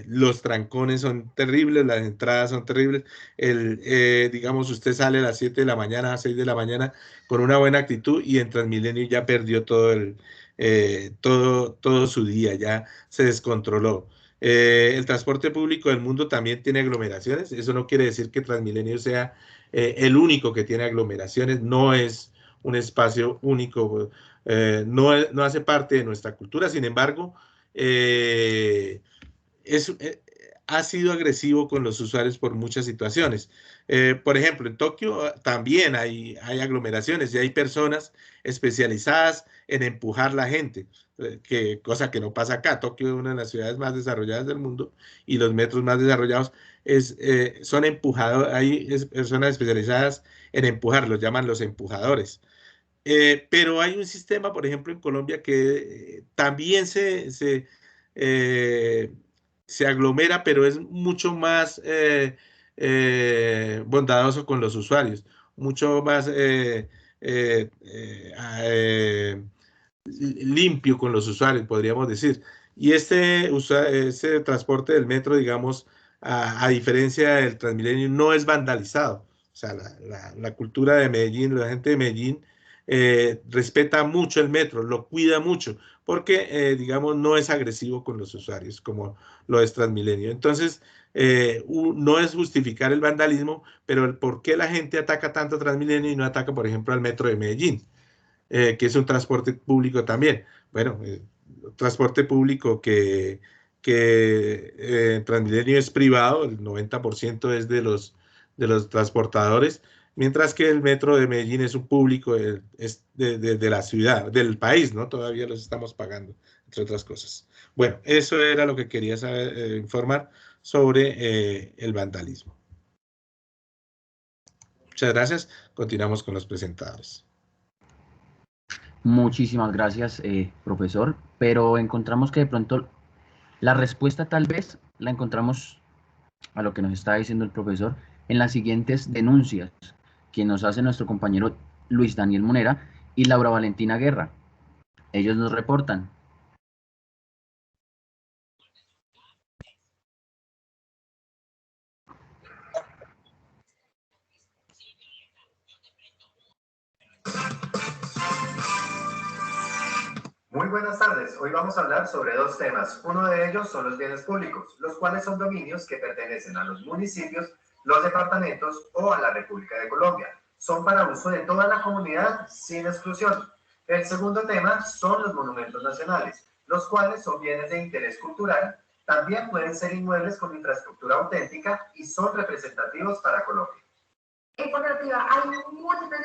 Los trancones son terribles, las entradas son terribles. Digamos, usted sale a las 7 de la mañana, a 6 de la mañana con una buena actitud y en Transmilenio ya perdió todo su día, ya se descontroló. El transporte público del mundo también tiene aglomeraciones. Eso no quiere decir que Transmilenio sea el único que tiene aglomeraciones. No es un espacio único, no hace parte de nuestra cultura. Sin embargo, ha sido agresivo con los usuarios por muchas situaciones. Por ejemplo, en Tokio también hay aglomeraciones y hay personas especializadas en empujar la gente, cosa que no pasa acá. Tokio es una de las ciudades más desarrolladas del mundo y los metros más desarrollados son empujados. Hay personas especializadas en empujar, los llaman los empujadores. Pero hay un sistema, por ejemplo, en Colombia que también se aglomera, pero es mucho más bondadoso con los usuarios, mucho más limpio con los usuarios, podríamos decir. Y este transporte del metro, digamos, a diferencia del Transmilenio, no es vandalizado. O sea, la cultura de Medellín, la gente de Medellín respeta mucho el metro, lo cuida mucho, porque, digamos, no es agresivo con los usuarios como lo es Transmilenio. Entonces, no es justificar el vandalismo, pero el por qué la gente ataca tanto a Transmilenio y no ataca, por ejemplo, al metro de Medellín, que es un transporte público también. Bueno, transporte público que Transmilenio es privado, el 90% es de los transportadores, mientras que el metro de Medellín es un público, es de la ciudad, del país, ¿no? Todavía los estamos pagando, entre otras cosas. Bueno, eso era lo que quería saber, informar sobre el vandalismo. Muchas gracias. Continuamos con los presentadores. Muchísimas gracias, profesor, pero encontramos que de pronto la respuesta tal vez la encontramos a lo que nos está diciendo el profesor en las siguientes denuncias que nos hace nuestro compañero Luis Daniel Monera y Laura Valentina Guerra. Ellos nos reportan. Muy buenas tardes. Hoy vamos a hablar sobre dos temas. Uno de ellos son los bienes públicos, los cuales son dominios que pertenecen a los municipios, los departamentos o a la República de Colombia. Son para uso de toda la comunidad sin exclusión. El segundo tema son los monumentos nacionales, los cuales son bienes de interés cultural. También pueden ser inmuebles con infraestructura auténtica y son representativos para Colombia. En Cooperativa hay múltiples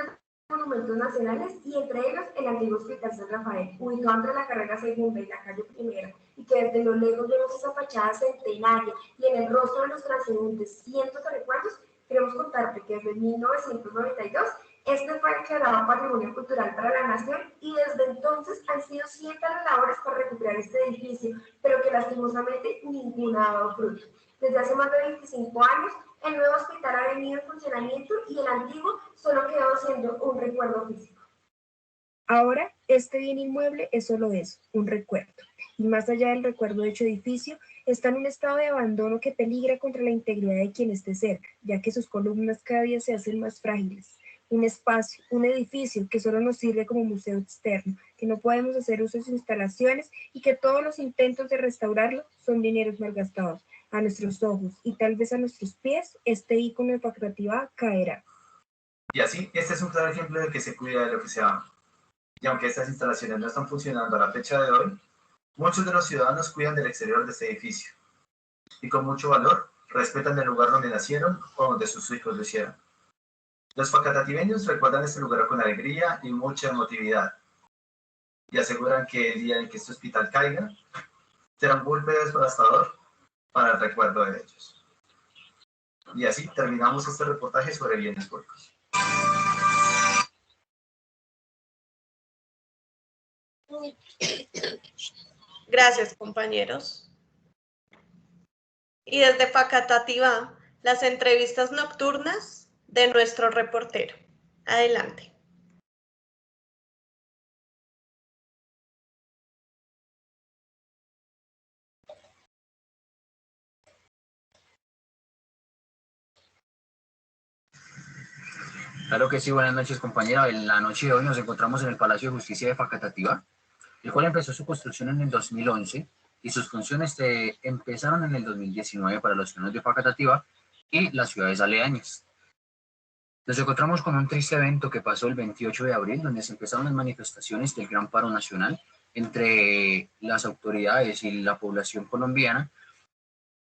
monumentos nacionales y entre ellos el antiguo Hospital San Rafael, ubicado entre la carrera Segunda y la calle Primera, y que desde lo lejos vemos esa fachada centenaria y en el rostro de los transeúntes cientos de recuerdos. Queremos contarte que desde 1992 este fue declarado Patrimonio Cultural para la Nación y desde entonces han sido cientos las labores para recuperar este edificio, pero que lastimosamente ninguna ha dado fruto. Desde hace más de 25 años, el nuevo hospital ha venido en funcionamiento y el antiguo solo quedó siendo un recuerdo físico. Ahora, este bien inmueble es solo eso, un recuerdo. Y más allá del recuerdo de dicho edificio, está en un estado de abandono que peligra contra la integridad de quien esté cerca, ya que sus columnas cada día se hacen más frágiles. Un espacio, un edificio que solo nos sirve como museo externo, que no podemos hacer uso de sus instalaciones y que todos los intentos de restaurarlo son dineros malgastados. A nuestros ojos y tal vez a nuestros pies, este ícono de Cooperativa caerá. Y así, este es un claro ejemplo de que se cuida de lo que se ama. Y aunque estas instalaciones no están funcionando a la fecha de hoy, muchos de los ciudadanos cuidan del exterior de este edificio. Y con mucho valor, respetan el lugar donde nacieron o donde sus hijos lo hicieron. Los facatativeños recuerdan este lugar con alegría y mucha emotividad. Y aseguran que el día en que este hospital caiga, será un golpe devastador para el recuerdo de ellos. Y así terminamos este reportaje sobre bienes públicos. Gracias, compañeros. Y desde Facatativá, las entrevistas nocturnas de nuestro reportero. Adelante. Claro que sí, buenas noches, compañera. En la noche de hoy nos encontramos en el Palacio de Justicia de Facatativá, el cual empezó su construcción en el 2011 y sus funciones empezaron en el 2019 para los ciudadanos de Facatativá y las ciudades aledañas. Nos encontramos con un triste evento que pasó el 28 de abril, donde se empezaron las manifestaciones del Gran Paro Nacional entre las autoridades y la población colombiana,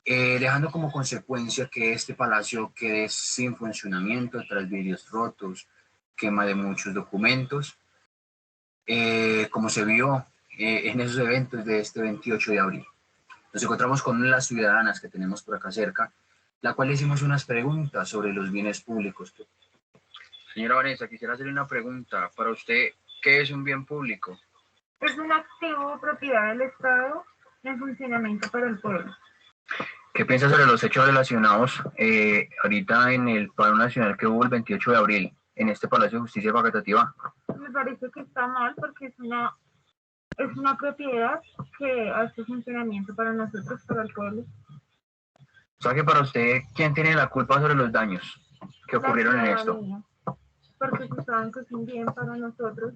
dejando como consecuencia que este palacio quede sin funcionamiento tras vidrios rotos, quema de muchos documentos, como se vio en esos eventos de este 28 de abril. Nos encontramos con las ciudadanas que tenemos por acá cerca, la cual hicimos unas preguntas sobre los bienes públicos. Señora Vanessa, quisiera hacerle una pregunta. Para usted, ¿qué es un bien público? Es un activo propiedad del Estado en funcionamiento para el pueblo. ¿Qué piensa sobre los hechos relacionados ahorita en el paro nacional que hubo el 28 de abril en este Palacio de Justicia de Facatativá? Me parece que está mal porque es una propiedad que hace funcionamiento para nosotros, para el pueblo. O sea que para usted, ¿quién tiene la culpa sobre los daños que ocurrieron en esto? Porque se saben que es un bien para nosotros.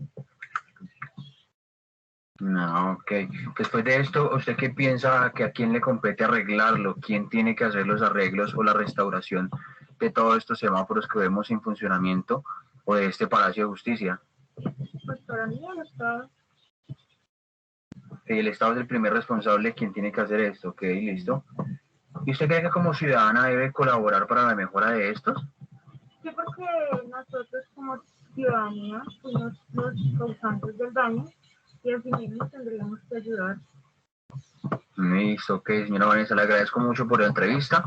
No, ok. Después de esto, ¿usted qué piensa que a quién le compete arreglarlo? ¿Quién tiene que hacer los arreglos o la restauración de todos estos semáforos que vemos sin funcionamiento o de este Palacio de Justicia? Pues para mí el Estado. El Estado es el primer responsable quien tiene que hacer esto, ok, listo. ¿Y usted cree que como ciudadana debe colaborar para la mejora de estos? Sí, porque nosotros como ciudadanía fuimos los causantes del daño y así mismo tendríamos que ayudar. Listo, ok, señora Vanessa, le agradezco mucho por la entrevista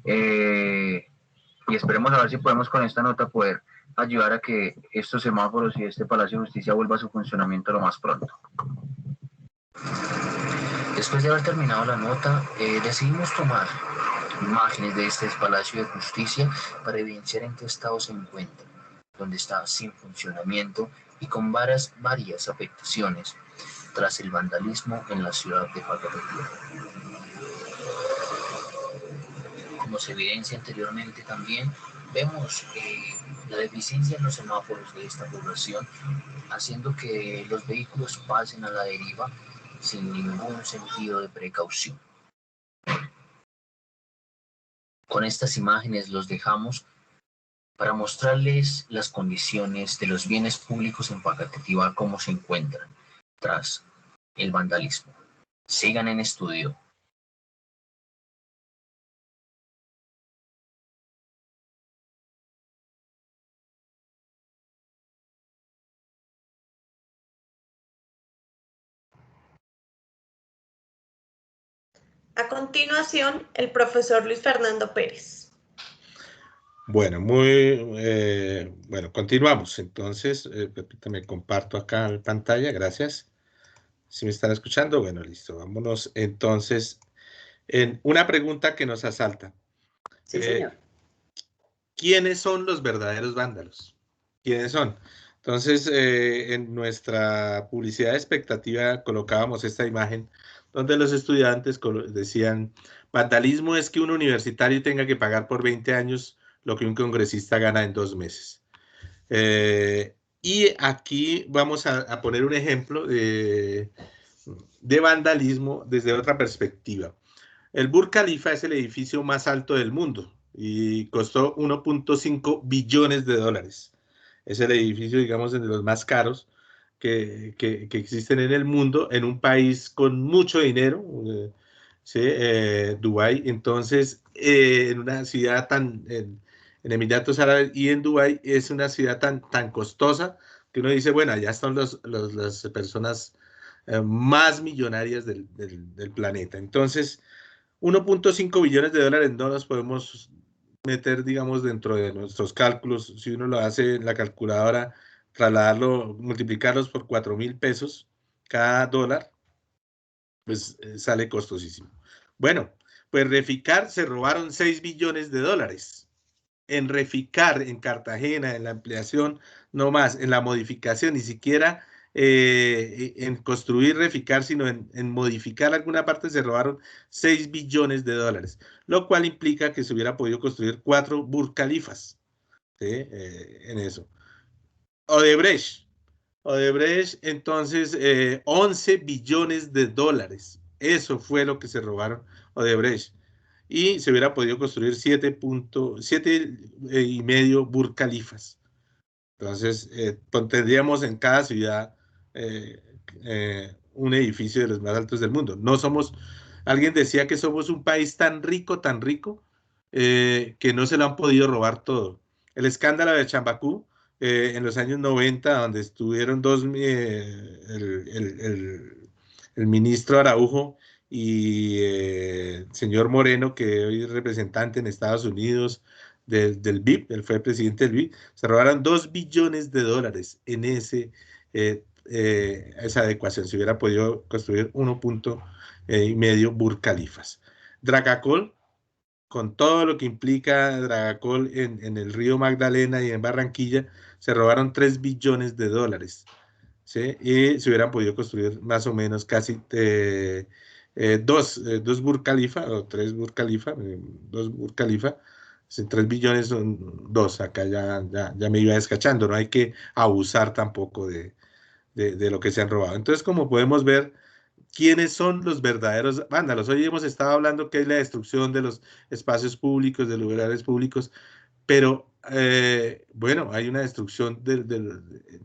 y esperemos a ver si podemos con esta nota poder ayudar a que estos semáforos y este Palacio de Justicia vuelva a su funcionamiento lo más pronto. Después de haber terminado la nota, decidimos tomar imágenes de este Palacio de Justicia para evidenciar en qué estado se encuentra, donde está sin funcionamiento y con varias afectaciones tras el vandalismo en la ciudad de Facatativá. Como se evidencia anteriormente también, vemos la deficiencia en los semáforos de esta población, haciendo que los vehículos pasen a la deriva sin ningún sentido de precaución. Con estas imágenes los dejamos para mostrarles las condiciones de los bienes públicos en Facatativá, cómo se encuentran tras el vandalismo. Sigan en estudio. A continuación, el profesor Luis Fernando Pérez. Bueno, bueno, continuamos. Entonces, permítame, comparto acá la pantalla, gracias. ¿Sí me están escuchando? Bueno, listo. Vámonos entonces en una pregunta que nos asalta. Sí, señor. ¿Quiénes son los verdaderos vándalos? ¿Quiénes son? Entonces, en nuestra publicidad de expectativa colocábamos esta imagen donde los estudiantes decían: vandalismo es que un universitario tenga que pagar por 20 años lo que un congresista gana en 2 meses. Y aquí vamos a poner un ejemplo de vandalismo desde otra perspectiva. El Burj Khalifa es el edificio más alto del mundo y costó 1.5 billones de dólares. Es el edificio, digamos, de los más caros que existen en el mundo, en un país con mucho dinero, ¿sí? Dubái. Entonces, en una ciudad en Emiratos Árabes y en Dubái, es una ciudad tan costosa que uno dice, bueno, allá están las personas más millonarias del planeta. Entonces, 1.5 billones de dólares no los podemos meter, digamos, dentro de nuestros cálculos. Si uno lo hace en la calculadora, trasladarlo, multiplicarlos por 4.000 pesos cada dólar, pues sale costosísimo. Bueno, pues Reficar se robaron 6 billones de dólares. En Reficar, en Cartagena, en la ampliación, no más, en la modificación, ni siquiera en construir Reficar, sino en modificar alguna parte, se robaron 6 billones de dólares, lo cual implica que se hubiera podido construir 4 Burj Khalifas, ¿sí? En eso. Odebrecht, entonces, 11 billones de dólares. Eso fue lo que se robaron Odebrecht. Y se hubiera podido construir 7 y medio Burj Khalifas. Entonces, tendríamos en cada ciudad un edificio de los más altos del mundo. No somos, alguien decía que somos un país tan rico, que no se lo han podido robar todo. El escándalo de Chambacú, en los años 90, donde estuvieron el ministro Araujo y señor Moreno, que hoy es representante en Estados Unidos del BIP, él fue presidente del BIP, se robaron 2 billones de dólares en esa adecuación. Se hubiera podido construir 1.5 Burj Khalifas. Dragacol, con todo lo que implica Dragacol en el río Magdalena y en Barranquilla, se robaron 3 billones de dólares. ¿Sí? Y se hubieran podido construir más o menos casi dos Burj Khalifa o 3 Burj Khalifa, 2 Burj Khalifa. 3 billones son 2, acá ya me iba descachando, no hay que abusar tampoco de lo que se han robado. Entonces, como podemos ver, ¿quiénes son los verdaderos vándalos? Hoy hemos estado hablando que es la destrucción de los espacios públicos, de lugares públicos, pero bueno, hay una destrucción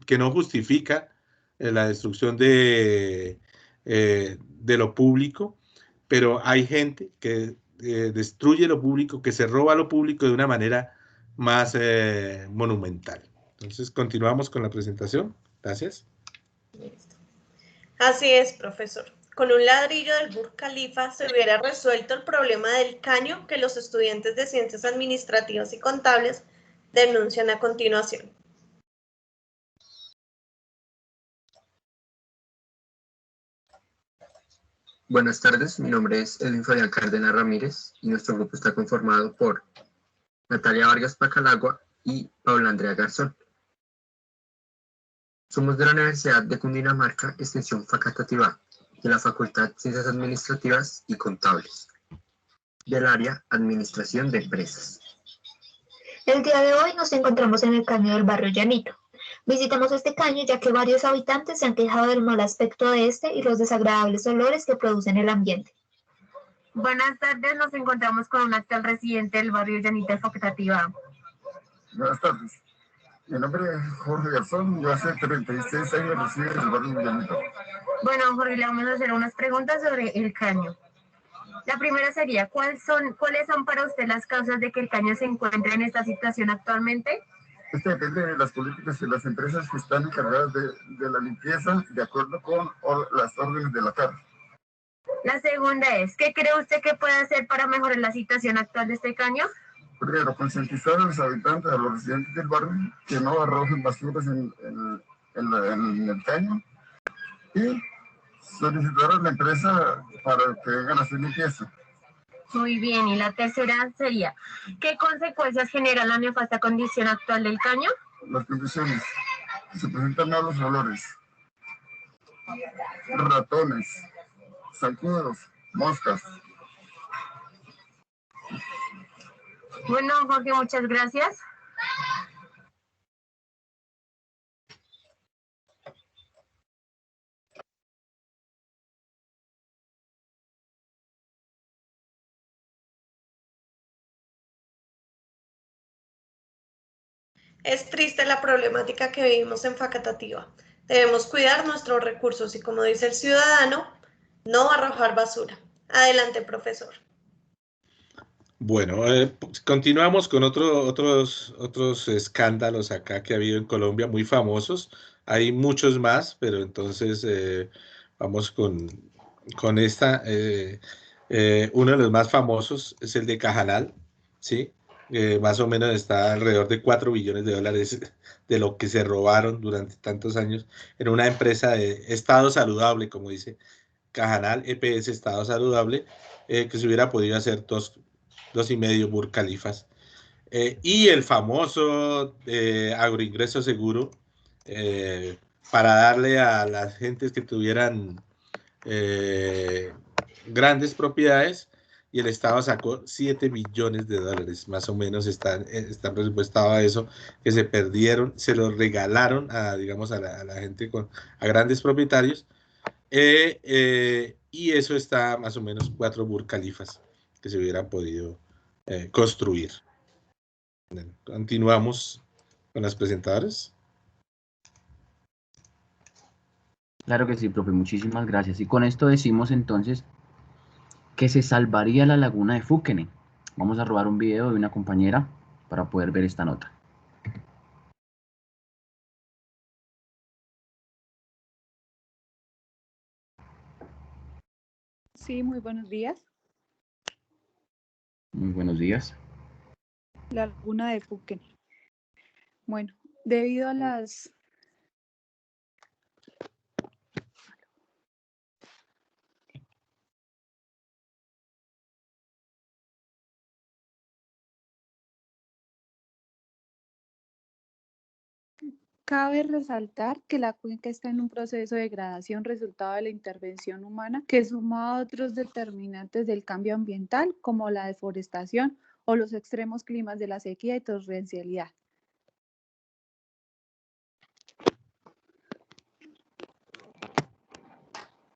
que no justifica la destrucción de lo público, pero hay gente que destruye lo público, que se roba lo público de una manera más monumental. Entonces, continuamos con la presentación. Gracias. Así es, profesor. Con un ladrillo del Burj Khalifa se hubiera resuelto el problema del caño que los estudiantes de Ciencias Administrativas y Contables denuncian a continuación. Buenas tardes, mi nombre es Edwin Fabián Cárdenas Ramírez y nuestro grupo está conformado por Natalia Vargas Pacalagua y Paula Andrea Garzón. Somos de la Universidad de Cundinamarca, extensión facultativa, de la Facultad de Ciencias Administrativas y Contables, del área Administración de Empresas. El día de hoy nos encontramos en el caño del barrio Llanito. Visitamos este caño ya que varios habitantes se han quejado del mal aspecto de este y los desagradables olores que producen el ambiente. Buenas tardes, nos encontramos con un actual residente del barrio Llanito de Facultativa. Buenas tardes. Mi nombre es Jorge Garzón, yo hace 36 años resido en el barrio Llanito. Bueno, Jorge, le vamos a hacer unas preguntas sobre el caño. La primera sería, ¿cuáles son para usted las causas de que el caño se encuentre en esta situación actualmente? Esto depende de las políticas de las empresas que están encargadas de la limpieza de acuerdo con las órdenes de la CAR. La segunda es, ¿qué cree usted que puede hacer para mejorar la situación actual de este caño? Primero, concientizar a los habitantes, a los residentes del barrio, que no arrojen basuras en el caño y solicitar a la empresa para que vengan a hacer limpieza. Muy bien, y la tercera sería, ¿qué consecuencias genera la nefasta condición actual del caño? Las condiciones, se presentan malos olores, ratones, zancudos, moscas. Bueno, Jorge, muchas gracias. Es triste la problemática que vivimos en Facatativá. Debemos cuidar nuestros recursos y, como dice el ciudadano, no arrojar basura. Adelante, profesor. Bueno, pues, continuamos con otros escándalos acá que ha habido en Colombia, muy famosos. Hay muchos más, pero entonces vamos con esta. Uno de los más famosos es el de Cajanal, ¿sí? Más o menos está alrededor de 4 billones de dólares de lo que se robaron durante tantos años en una empresa de Estado Saludable, como dice Cajanal, EPS Estado Saludable, que se hubiera podido hacer 2,5 Burj Khalifas. Y el famoso agroingreso seguro, para darle a las gentes que tuvieran grandes propiedades, y el Estado sacó 7 billones de dólares, más o menos está presupuestado a eso, que se perdieron, se los regalaron a, digamos, a la gente, a grandes propietarios, y eso está más o menos 4 Burj Khalifas que se hubieran podido construir. Continuamos con las presentadoras. Claro que sí, profe, muchísimas gracias. Y con esto decimos entonces que se salvaría la laguna de Fúquene. Vamos a robar un video de una compañera para poder ver esta nota. Sí, muy buenos días. Muy buenos días. La laguna de Fúquene. Bueno, debido a las... Cabe resaltar que la cuenca está en un proceso de degradación resultado de la intervención humana que suma a otros determinantes del cambio ambiental como la deforestación o los extremos climas de la sequía y torrencialidad.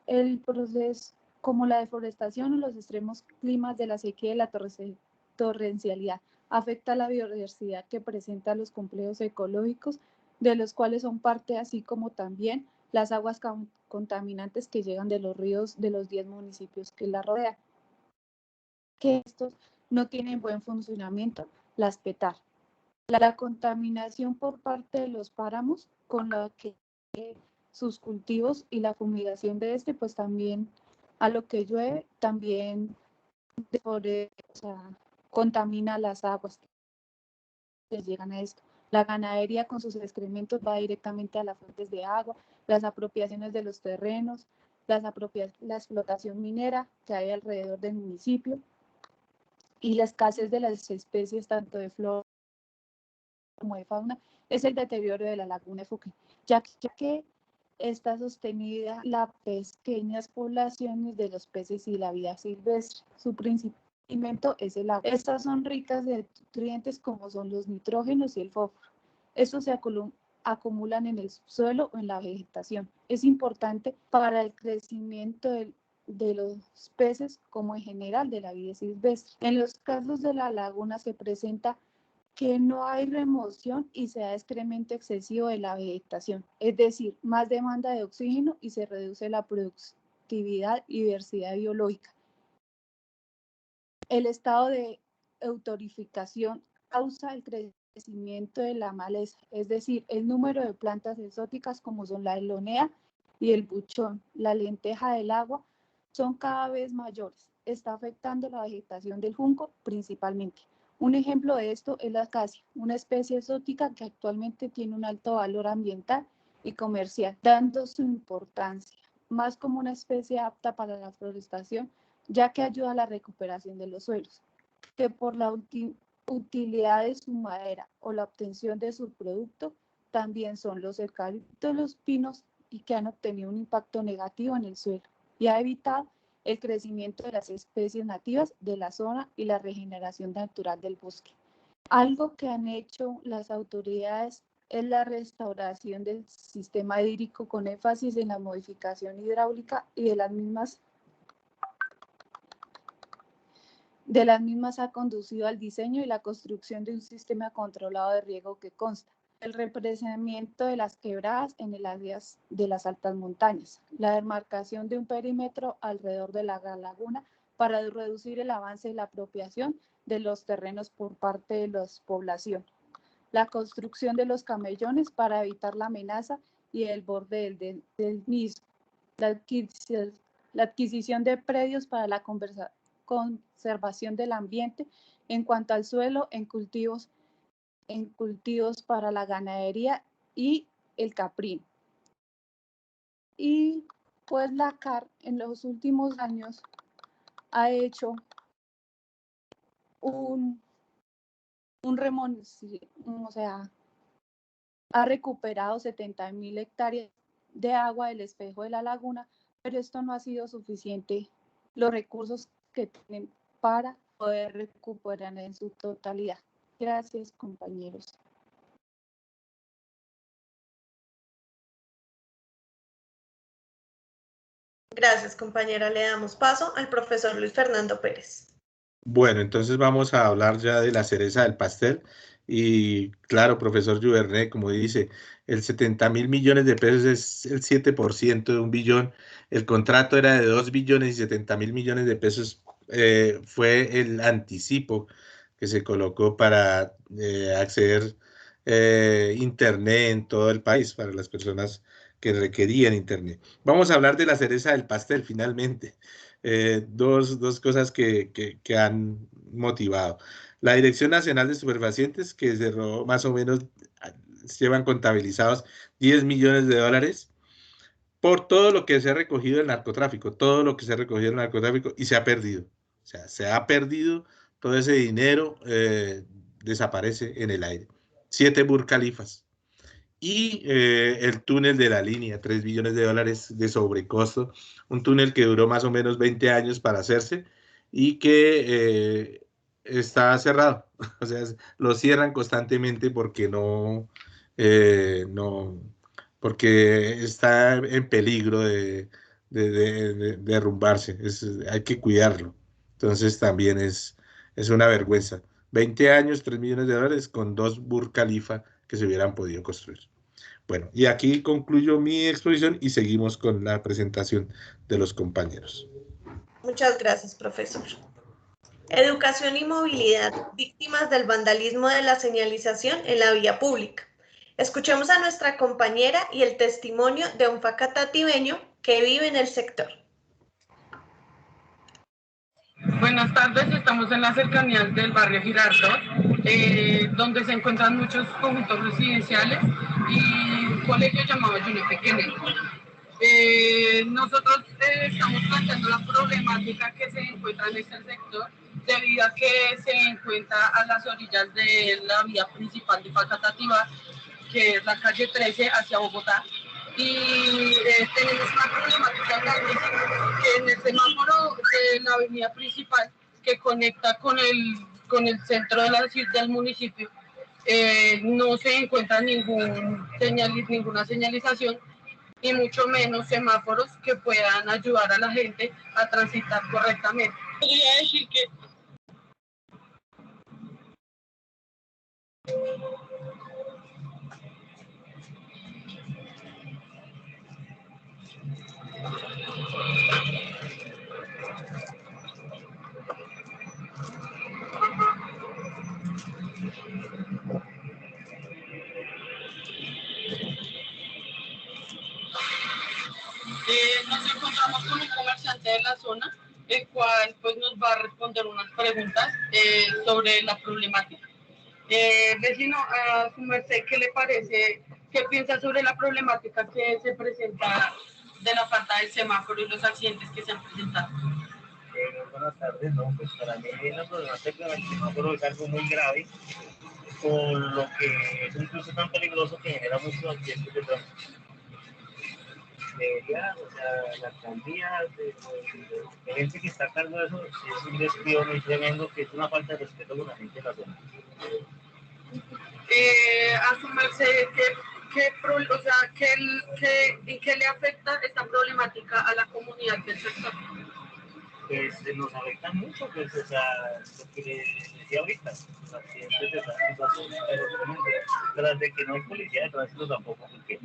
El proceso como la deforestación o los extremos climas de la sequía y la torrencialidad afecta a la biodiversidad que presenta los complejos ecológicos, de los cuales son parte, así como también las aguas contaminantes que llegan de los ríos de los 10 municipios que la rodean. Que estos no tienen buen funcionamiento, las PETAR. La contaminación por parte de los páramos, con la que sus cultivos y la fumigación de este, pues también a lo que llueve, también contamina las aguas que llegan a esto. La ganadería con sus excrementos va directamente a las fuentes de agua, las apropiaciones de los terrenos, la explotación minera que hay alrededor del municipio y la escasez de las especies tanto de flora como de fauna es el deterioro de la laguna de Fúquene, ya que está sostenida las pequeñas poblaciones de los peces y la vida silvestre. Su principal alimento es el agua. Estas son ricas de nutrientes como son los nitrógenos y el fósforo. Estos se acumulan en el suelo o en la vegetación. Es importante para el crecimiento de los peces como en general de la vida silvestre. En los casos de la laguna se presenta que no hay remoción y se da excremento excesivo de la vegetación, es decir, más demanda de oxígeno y se reduce la productividad y diversidad biológica. El estado de eutrofización causa el crecimiento de la maleza, es decir, el número de plantas exóticas como son la elonea y el buchón, la lenteja del agua, son cada vez mayores. Está afectando la vegetación del junco principalmente. Un ejemplo de esto es la acacia, una especie exótica que actualmente tiene un alto valor ambiental y comercial, dando su importancia más como una especie apta para la forestación, ya que ayuda a la recuperación de los suelos, que por la utilidad de su madera o la obtención de su producto, también son los eucaliptos, los pinos, y que han obtenido un impacto negativo en el suelo y ha evitado el crecimiento de las especies nativas de la zona y la regeneración natural del bosque. Algo que han hecho las autoridades es la restauración del sistema hídrico con énfasis en la modificación hidráulica y de las mismas de las mismas ha conducido al diseño y la construcción de un sistema controlado de riego que consta el represamiento de las quebradas en el área de las altas montañas, la demarcación de un perímetro alrededor de la laguna para reducir el avance y la apropiación de los terrenos por parte de la población, la construcción de los camellones para evitar la amenaza y el borde del mismo, la adquisición de predios para la conservación del ambiente en cuanto al suelo en cultivos para la ganadería y el caprino. Y pues la CAR en los últimos años ha hecho ha recuperado 70.000 hectáreas de agua del espejo de la laguna, pero esto no ha sido suficiente los recursos que tienen para poder recuperar en su totalidad. Gracias, compañeros. Gracias, compañera. Le damos paso al profesor Luis Fernando Pérez. Bueno, entonces vamos a hablar ya de la cereza del pastel. Y claro, profesor Juvernet, como dice, el 70.000 millones de pesos es el 7% de 1 billón. El contrato era de 2 billones y 70.000 millones de pesos. Fue el anticipo que se colocó para acceder Internet en todo el país para las personas que requerían Internet. Vamos a hablar de la cereza del pastel finalmente. Dos cosas que han motivado. La Dirección Nacional de Estupefacientes, que cerró más o menos, llevan contabilizados 10 millones de dólares por todo lo que se ha recogido del narcotráfico, todo lo que se ha recogido del narcotráfico y se ha perdido. O sea, se ha perdido todo ese dinero, desaparece en el aire. 7 Burj Khalifas. Y el túnel de la línea, 3 billones de dólares de sobrecosto, un túnel que duró más o menos 20 años para hacerse y que está cerrado. O sea, lo cierran constantemente porque porque está en peligro de derrumbarse. Hay que cuidarlo. Entonces también es una vergüenza. 20 años, 3 millones de dólares con 2 Burj Khalifa que se hubieran podido construir. Bueno, y aquí concluyo mi exposición y seguimos con la presentación de los compañeros. Muchas gracias, profesor. Educación y movilidad, víctimas del vandalismo de la señalización en la vía pública. Escuchemos a nuestra compañera y el testimonio de un facatativeño que vive en el sector. Buenas tardes, estamos en las cercanías del barrio Girardot, donde se encuentran muchos conjuntos residenciales y un colegio llamado Junior Pequeño. Nosotros estamos planteando la problemática que se encuentra en este sector debido a que se encuentra a las orillas de la vía principal de Facatativá, que es la calle 13 hacia Bogotá. Y tenemos una problemática grandísima que en el semáforo de la avenida principal que conecta con el centro del municipio no se encuentra ninguna señalización y mucho menos semáforos que puedan ayudar a la gente a transitar correctamente. Podría decir que nos encontramos con un comerciante de la zona, el cual pues nos va a responder unas preguntas sobre la problemática. Vecino, a su merced, ¿qué le parece? ¿Qué piensa sobre la problemática que se presenta de la falta del semáforo y los accidentes que se han presentado? Buenas tardes, no, pues para mí la problemática del semáforo es algo muy grave, por lo que es incluso tan peligroso que genera muchos accidentes de tránsito. Debería, o sea, la alcaldía, de gente que está a cargo de eso, es un despido muy tremendo, que es una falta de respeto con la gente de la zona. A su merced, ¿en qué le afecta esta problemática a la comunidad del sector? pues nos afecta mucho, pues, o sea, lo que les decía ahorita, los accidentes de tránsito son tras de que no hay policía de tránsito tampoco, porque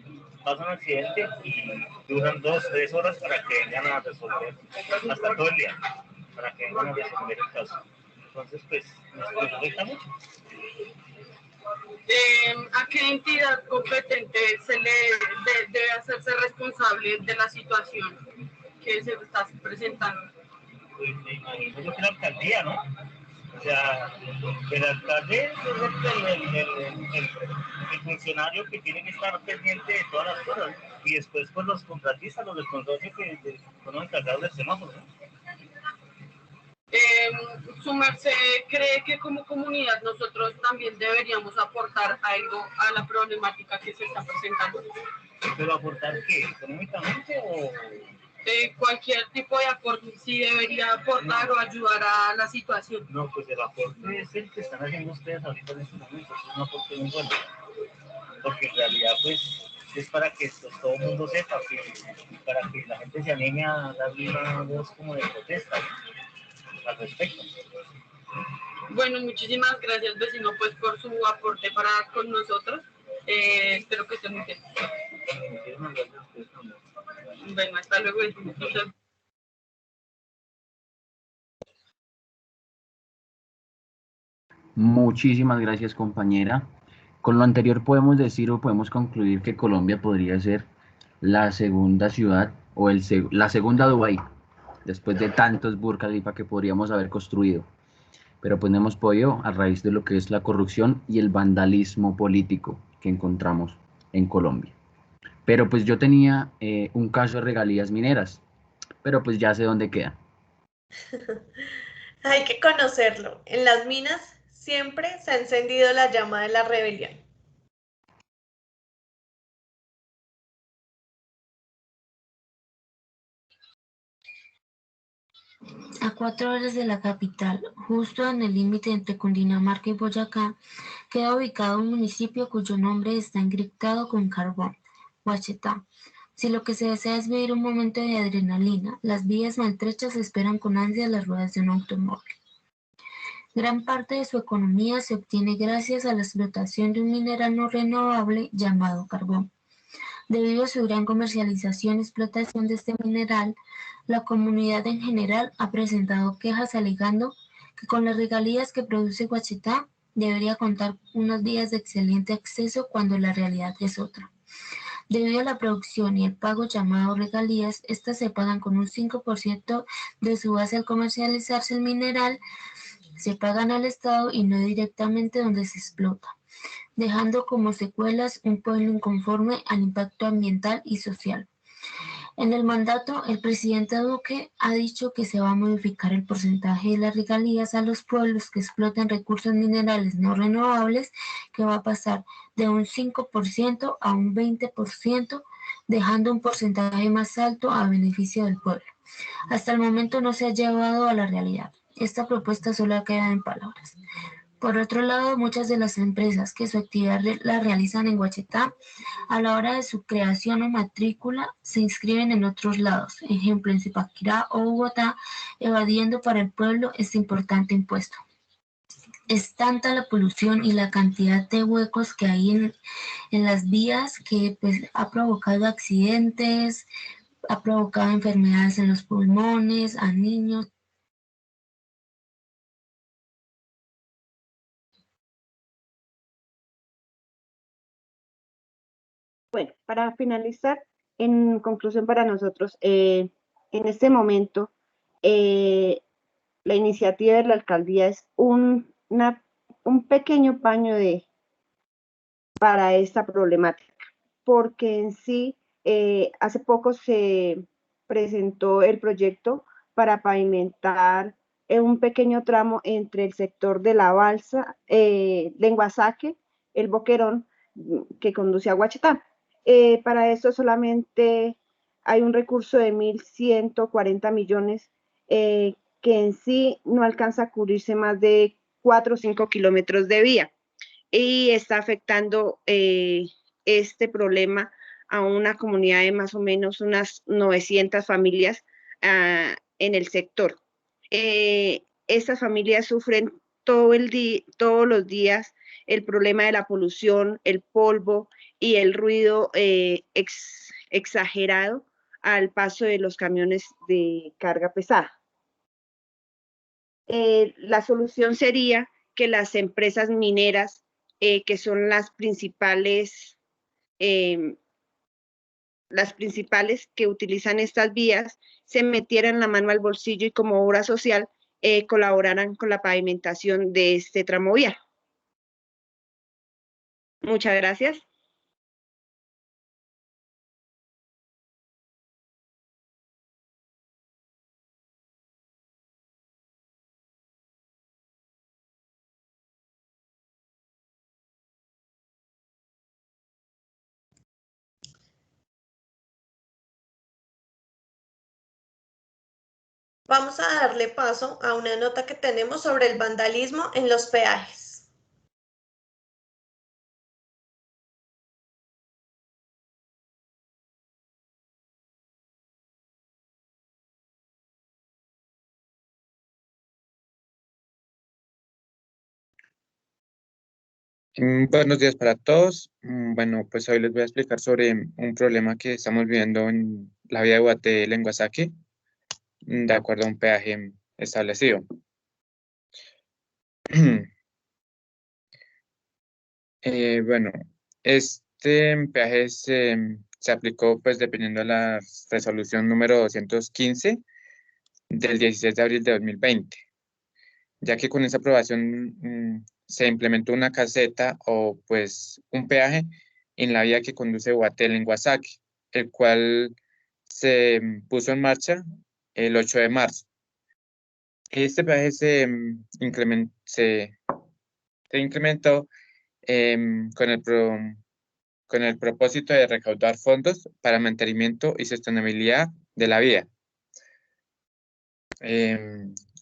pasa un accidente y duran 2 o 3 horas para que vengan a resolver, hasta todo el día, para que vengan a resolver el caso. Entonces, pues, nos afecta mucho. ¿A qué entidad competente se le debe hacerse responsable de la situación que se está presentando? Pues me imagino yo que la alcaldía, ¿no? O sea, el alcalde es el funcionario que tiene que estar pendiente de todas las cosas, y después pues los contratistas, los del consorcio que son los encargados del semáforo, ¿no? ¿Su merced cree que como comunidad nosotros también deberíamos aportar algo a la problemática que se está presentando? ¿Pero aportar qué? ¿Económicamente o...? Cualquier tipo de aporte, sí debería aportar o ayudar a la situación. No, pues el aporte es el que están haciendo ustedes ahorita en este momento, es un aporte muy bueno, porque en realidad pues es para que pues, todo el mundo sepa, para que la gente se anime a darle una voz como de protesta, ¿no?, al respecto. Bueno, muchísimas gracias, vecino, pues por su aporte para con nosotros. Espero que estén muy bien. Muchísimas gracias a ustedes también. Bueno, hasta luego, vecino. Muchísimas gracias, compañera. Con lo anterior podemos decir o podemos concluir que Colombia podría ser la segunda ciudad o la segunda Dubái, después de tantos Burj Khalifa que podríamos haber construido. Pero pues no hemos podido a raíz de lo que es la corrupción y el vandalismo político que encontramos en Colombia. Pero pues yo tenía un caso de regalías mineras, pero pues ya sé dónde queda. Hay que conocerlo. En las minas siempre se ha encendido la llama de la rebelión. A 4 horas de la capital, justo en el límite entre Cundinamarca y Boyacá, queda ubicado un municipio cuyo nombre está encriptado con carbón, Guachetá. Si lo que se desea es vivir un momento de adrenalina, las vías maltrechas esperan con ansias las ruedas de un automóvil. Gran parte de su economía se obtiene gracias a la explotación de un mineral no renovable llamado carbón. Debido a su gran comercialización y explotación de este mineral, la comunidad en general ha presentado quejas alegando que con las regalías que produce Guachetá debería contar unos días de excelente acceso cuando la realidad es otra. Debido a la producción y el pago llamado regalías, estas se pagan con un 5% de su base al comercializarse el mineral, se pagan al Estado y no directamente donde se explota, dejando como secuelas un pueblo inconforme al impacto ambiental y social. En el mandato, el presidente Duque ha dicho que se va a modificar el porcentaje de las regalías a los pueblos que explotan recursos minerales no renovables, que va a pasar de un 5% a un 20%, dejando un porcentaje más alto a beneficio del pueblo. Hasta el momento no se ha llevado a la realidad. Esta propuesta solo ha quedado en palabras. Por otro lado, muchas de las empresas que su actividad la realizan en Guachetá, a la hora de su creación o matrícula, se inscriben en otros lados, ejemplo en Zipaquirá o Bogotá, evadiendo para el pueblo este importante impuesto. Es tanta la polución y la cantidad de huecos que hay en las vías que pues, ha provocado accidentes, ha provocado enfermedades en los pulmones, a niños. Bueno, para finalizar, en conclusión para nosotros, en este momento, la iniciativa de la alcaldía es un pequeño paño para esta problemática, porque en sí, hace poco se presentó el proyecto para pavimentar un pequeño tramo entre el sector de la balsa, Lenguasaque, el Boquerón, que conduce a Guachetá. Para esto solamente hay un recurso de 1.140 millones que en sí no alcanza a cubrirse más de 4 o 5 kilómetros de vía y está afectando este problema a una comunidad de más o menos unas 900 familias en el sector. Estas familias sufren todos los días el problema de la polución, el polvo y el ruido exagerado al paso de los camiones de carga pesada. La solución sería que las empresas mineras, que son las principales que utilizan estas vías, se metieran la mano al bolsillo y como obra social colaboraran con la pavimentación de este tramo vial. Muchas gracias. Vamos a darle paso a una nota que tenemos sobre el vandalismo en los peajes. Buenos días para todos. Bueno, pues hoy les voy a explicar sobre un problema que estamos viviendo en la vía de Guaté-Lenguasaque, de acuerdo a un peaje establecido. Bueno, este peaje se aplicó pues dependiendo de la resolución número 215 del 16 de abril de 2020, ya que con esa aprobación se implementó una caseta o pues un peaje en la vía que conduce Guaté-Lenguasaque, el cual se puso en marcha el 8 de marzo. Este peaje se incrementó con el propósito de recaudar fondos para mantenimiento y sostenibilidad de la vía.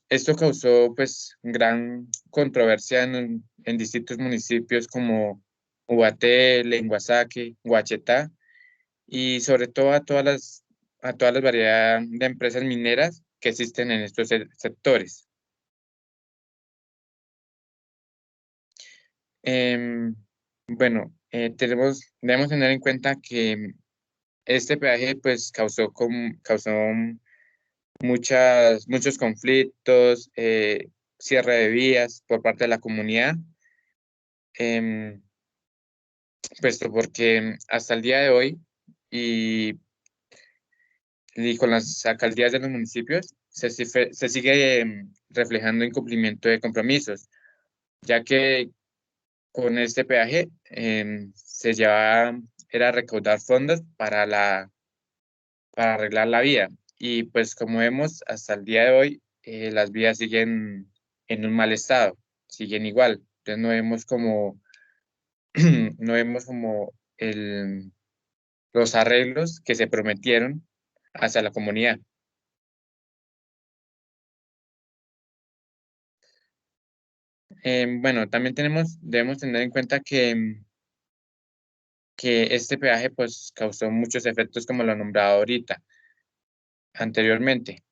Esto causó pues gran controversia en distintos municipios como Ubaté, Lenguasaque, Guachetá y sobre todo a todas las variedades de empresas mineras que existen en estos sectores. Bueno, debemos tener en cuenta que este peaje pues causó muchos conflictos, cierre de vías por parte de la comunidad, puesto porque hasta el día de hoy y con las alcaldías de los municipios se sigue reflejando incumplimiento de compromisos, ya que con este peaje era recaudar fondos para arreglar la vía. Y pues como vemos, hasta el día de hoy, las vías siguen en un mal estado, siguen igual. Entonces no vemos como, los arreglos que se prometieron hacia la comunidad. Bueno, también debemos tener en cuenta que este peaje pues causó muchos efectos como lo nombrado ahorita, anteriormente.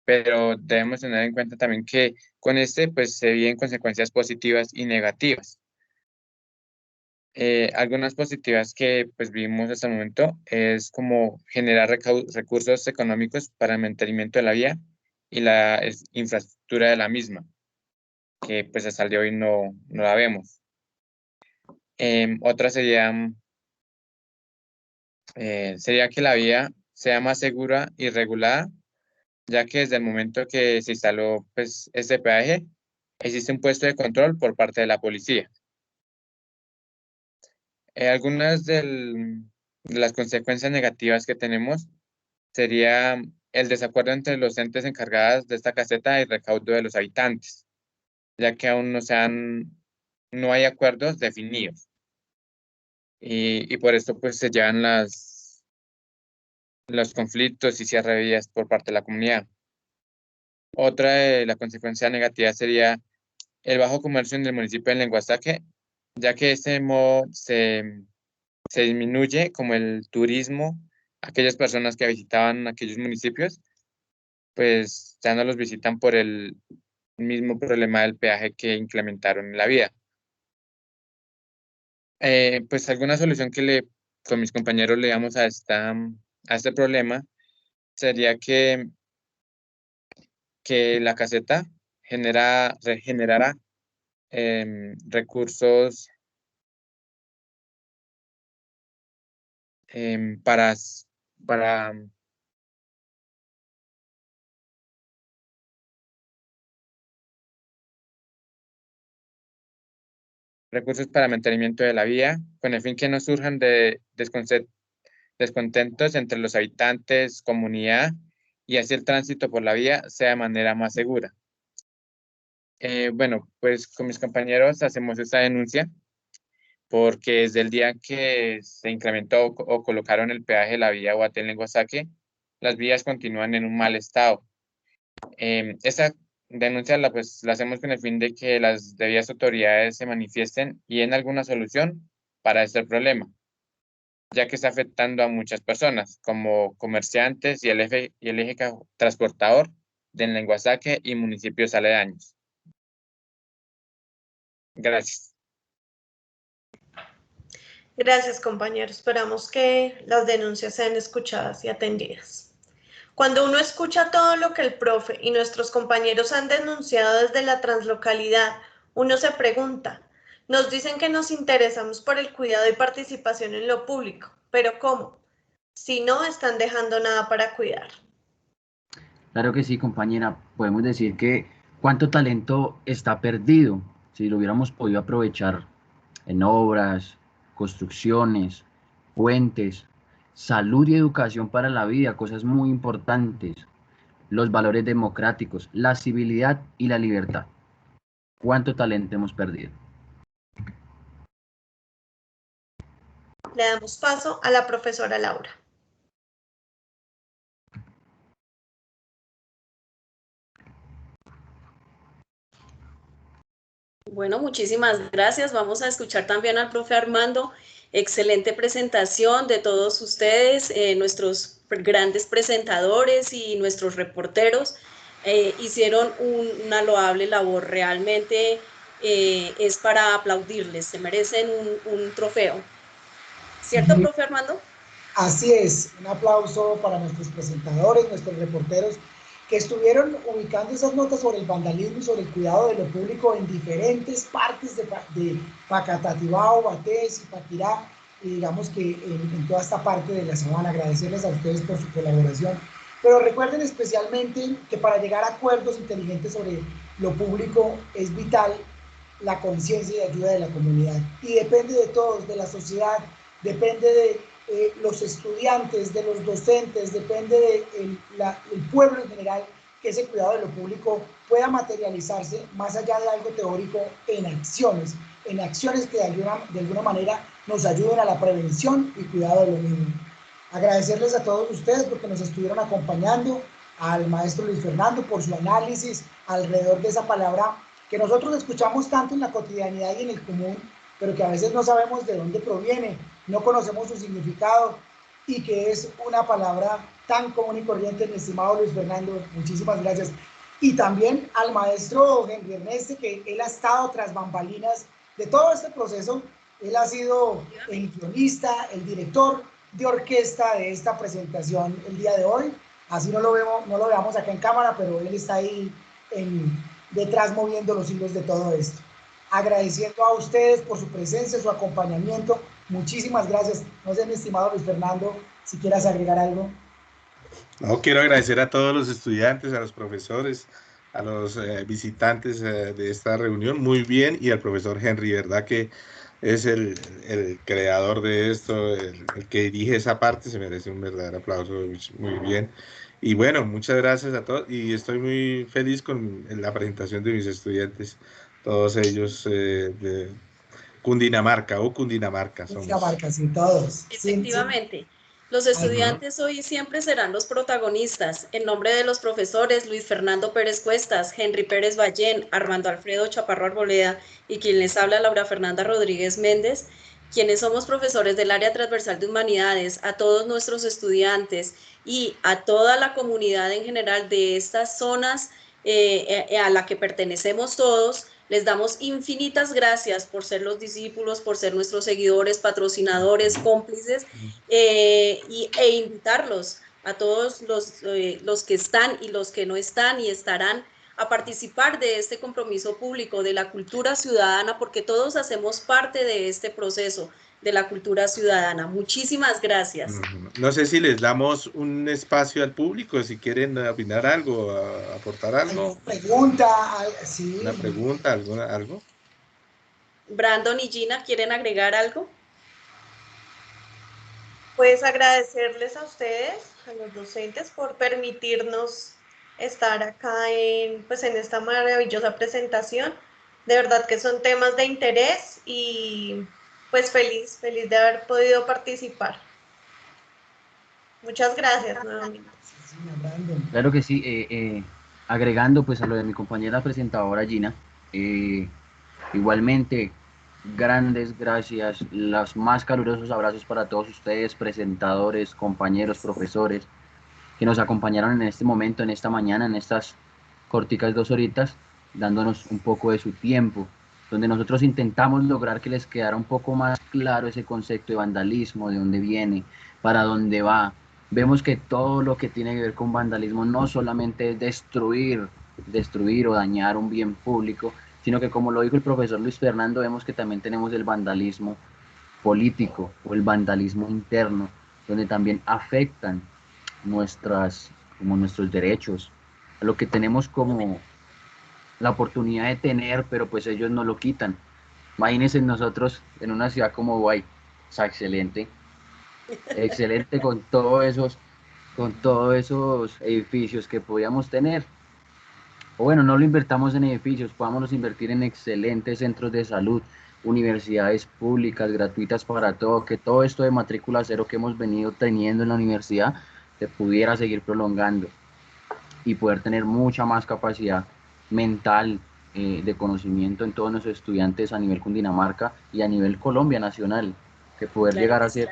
Pero debemos tener en cuenta también que con este pues se vienen consecuencias positivas y negativas. Algunas positivas que pues vimos hasta el momento es como generar recursos económicos para el mantenimiento de la vía y la infraestructura de la misma, que pues hasta el día de hoy no la vemos. Otra sería que la vía sea más segura y regulada, ya que desde el momento que se instaló pues, este peaje, existe un puesto de control por parte de la policía. Algunas de las consecuencias negativas que tenemos sería el desacuerdo entre los entes encargados de esta caseta y recaudo de los habitantes, ya que aún no hay acuerdos definidos. Y por esto pues se llevan los conflictos y cierre de vías por parte de la comunidad. Otra de las consecuencias negativas sería el bajo comercio en el municipio de Lenguasaque, ya que de este modo se disminuye como el turismo, aquellas personas que visitaban aquellos municipios pues ya no los visitan por el mismo problema del peaje que incrementaron en la vía. Pues alguna solución que con mis compañeros le damos a este problema sería que la caseta generara recursos para mantenimiento de la vía, con el fin que no surjan de descontentos entre los habitantes, comunidad, y así el tránsito por la vía sea de manera más segura. Bueno, pues con mis compañeros hacemos esta denuncia porque desde el día que se incrementó o colocaron el peaje de la vía Guatén-Lenguasaque, las vías continúan en un mal estado. Esta denuncia la hacemos con el fin de que las debidas autoridades se manifiesten y den alguna solución para este problema, ya que está afectando a muchas personas, como comerciantes y el eje transportador del Lenguasaque y municipios aledaños. Gracias. Gracias, compañero. Esperamos que las denuncias sean escuchadas y atendidas. Cuando uno escucha todo lo que el profe y nuestros compañeros han denunciado desde la translocalidad, uno se pregunta, nos dicen que nos interesamos por el cuidado y participación en lo público, pero ¿cómo? Si no están dejando nada para cuidar. Claro que sí, compañera. Podemos decir que cuánto talento está perdido si lo hubiéramos podido aprovechar en obras, construcciones, puentes, salud y educación para la vida, cosas muy importantes, los valores democráticos, la civilidad y la libertad. ¿Cuánto talento hemos perdido? Le damos paso a la profesora Laura. Bueno, muchísimas gracias. Vamos a escuchar también al profe Armando. Excelente presentación de todos ustedes, nuestros grandes presentadores y nuestros reporteros. Hicieron una loable labor. Realmente es para aplaudirles. Se merecen un trofeo. ¿Cierto, profe Armando? Así es. Un aplauso para nuestros presentadores, nuestros reporteros, que estuvieron ubicando esas notas sobre el vandalismo y sobre el cuidado de lo público en diferentes partes de Facatativá, Baté, Zipaquirá, y digamos que en toda esta parte de la sabana. Agradecerles a ustedes por su colaboración, pero recuerden especialmente que para llegar a acuerdos inteligentes sobre lo público es vital la conciencia y ayuda de la comunidad, y depende de todos, de la sociedad, depende de los estudiantes, de los docentes, depende del pueblo en general, que ese cuidado de lo público pueda materializarse más allá de algo teórico en acciones que de alguna manera nos ayuden a la prevención y cuidado de lo mismo. Agradecerles a todos ustedes porque nos estuvieron acompañando, al maestro Luis Fernando por su análisis alrededor de esa palabra que nosotros escuchamos tanto en la cotidianidad y en el común, pero que a veces no sabemos de dónde proviene, no conocemos su significado, y que es una palabra tan común y corriente, mi estimado Luis Fernando. Muchísimas gracias. Y también al maestro Henry Erneste, que él ha estado tras bambalinas de todo este proceso. Él ha sido el guionista, el director de orquesta de esta presentación el día de hoy. Así no lo veamos acá en cámara, pero él está ahí detrás moviendo los hilos de todo esto. Agradeciendo a ustedes por su presencia, su acompañamiento. Muchísimas gracias. No sé, mi estimado Luis Fernando, si quieras agregar algo. No, quiero agradecer a todos los estudiantes, a los profesores, a los visitantes de esta reunión, muy bien, y al profesor Henry, ¿verdad? Que es el creador de esto, el que dirige esa parte, se merece un verdadero aplauso, muy bien. Y bueno, muchas gracias a todos, y estoy muy feliz con la presentación de mis estudiantes, todos ellos de Cundinamarca o Cundinamarca. Cundinamarca, sí, todos. Efectivamente. Sí. Los estudiantes hoy siempre serán los protagonistas. En nombre de los profesores Luis Fernando Pérez Cuestas, Henry Pérez Ballén, Armando Alfredo Chaparro Arboleda y quien les habla, Laura Fernanda Rodríguez Méndez, quienes somos profesores del área transversal de humanidades, a todos nuestros estudiantes y a toda la comunidad en general de estas zonas a la que pertenecemos todos, les damos infinitas gracias por ser los discípulos, por ser nuestros seguidores, patrocinadores, cómplices, e invitarlos a todos los que están y los que no están y estarán a participar de este compromiso público, de la cultura ciudadana, porque todos hacemos parte de este proceso de la cultura ciudadana. Muchísimas gracias. No sé si les damos un espacio al público, si quieren opinar algo, aportar algo. Sí. Una pregunta, algo. Brandon y Gina, ¿quieren agregar algo? Pues agradecerles a ustedes, a los docentes, por permitirnos estar acá en esta maravillosa presentación. De verdad que son temas de interés y pues feliz de haber podido participar. Muchas gracias nuevamente. Claro que sí, agregando pues a lo de mi compañera presentadora Gina, igualmente grandes gracias, los más calurosos abrazos para todos ustedes, presentadores, compañeros, profesores, que nos acompañaron en este momento, en esta mañana, en estas corticas 2 horitas, dándonos un poco de su tiempo, donde nosotros intentamos lograr que les quedara un poco más claro ese concepto de vandalismo, de dónde viene, para dónde va. Vemos que todo lo que tiene que ver con vandalismo no solamente es destruir o dañar un bien público, sino que, como lo dijo el profesor Luis Fernando, vemos que también tenemos el vandalismo político o el vandalismo interno, donde también afectan nuestros derechos, a lo que tenemos como la oportunidad de tener, pero pues ellos no lo quitan. Imagínense nosotros en una ciudad como Guay, o sea, excelente con todos esos edificios que podíamos tener. O bueno, no lo invertamos en edificios, podamos invertir en excelentes centros de salud, universidades públicas, gratuitas para todo, que todo esto de matrícula cero que hemos venido teniendo en la universidad se pudiera seguir prolongando y poder tener mucha más capacidad mental de conocimiento en todos nuestros estudiantes a nivel Cundinamarca y a nivel Colombia nacional, que poder llegar a ser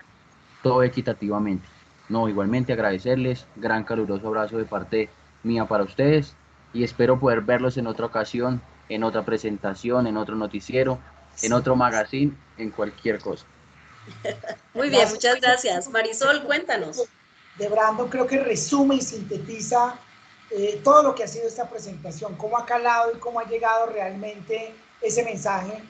todo equitativamente. No, igualmente agradecerles, gran caluroso abrazo de parte mía para ustedes y espero poder verlos en otra ocasión, en otra presentación, en otro noticiero, en otro magazine, en cualquier cosa. Muy bien, muchas gracias. Marisol, cuéntanos. De Brandon creo que resume y sintetiza todo lo que ha sido esta presentación, cómo ha calado y cómo ha llegado realmente ese mensaje.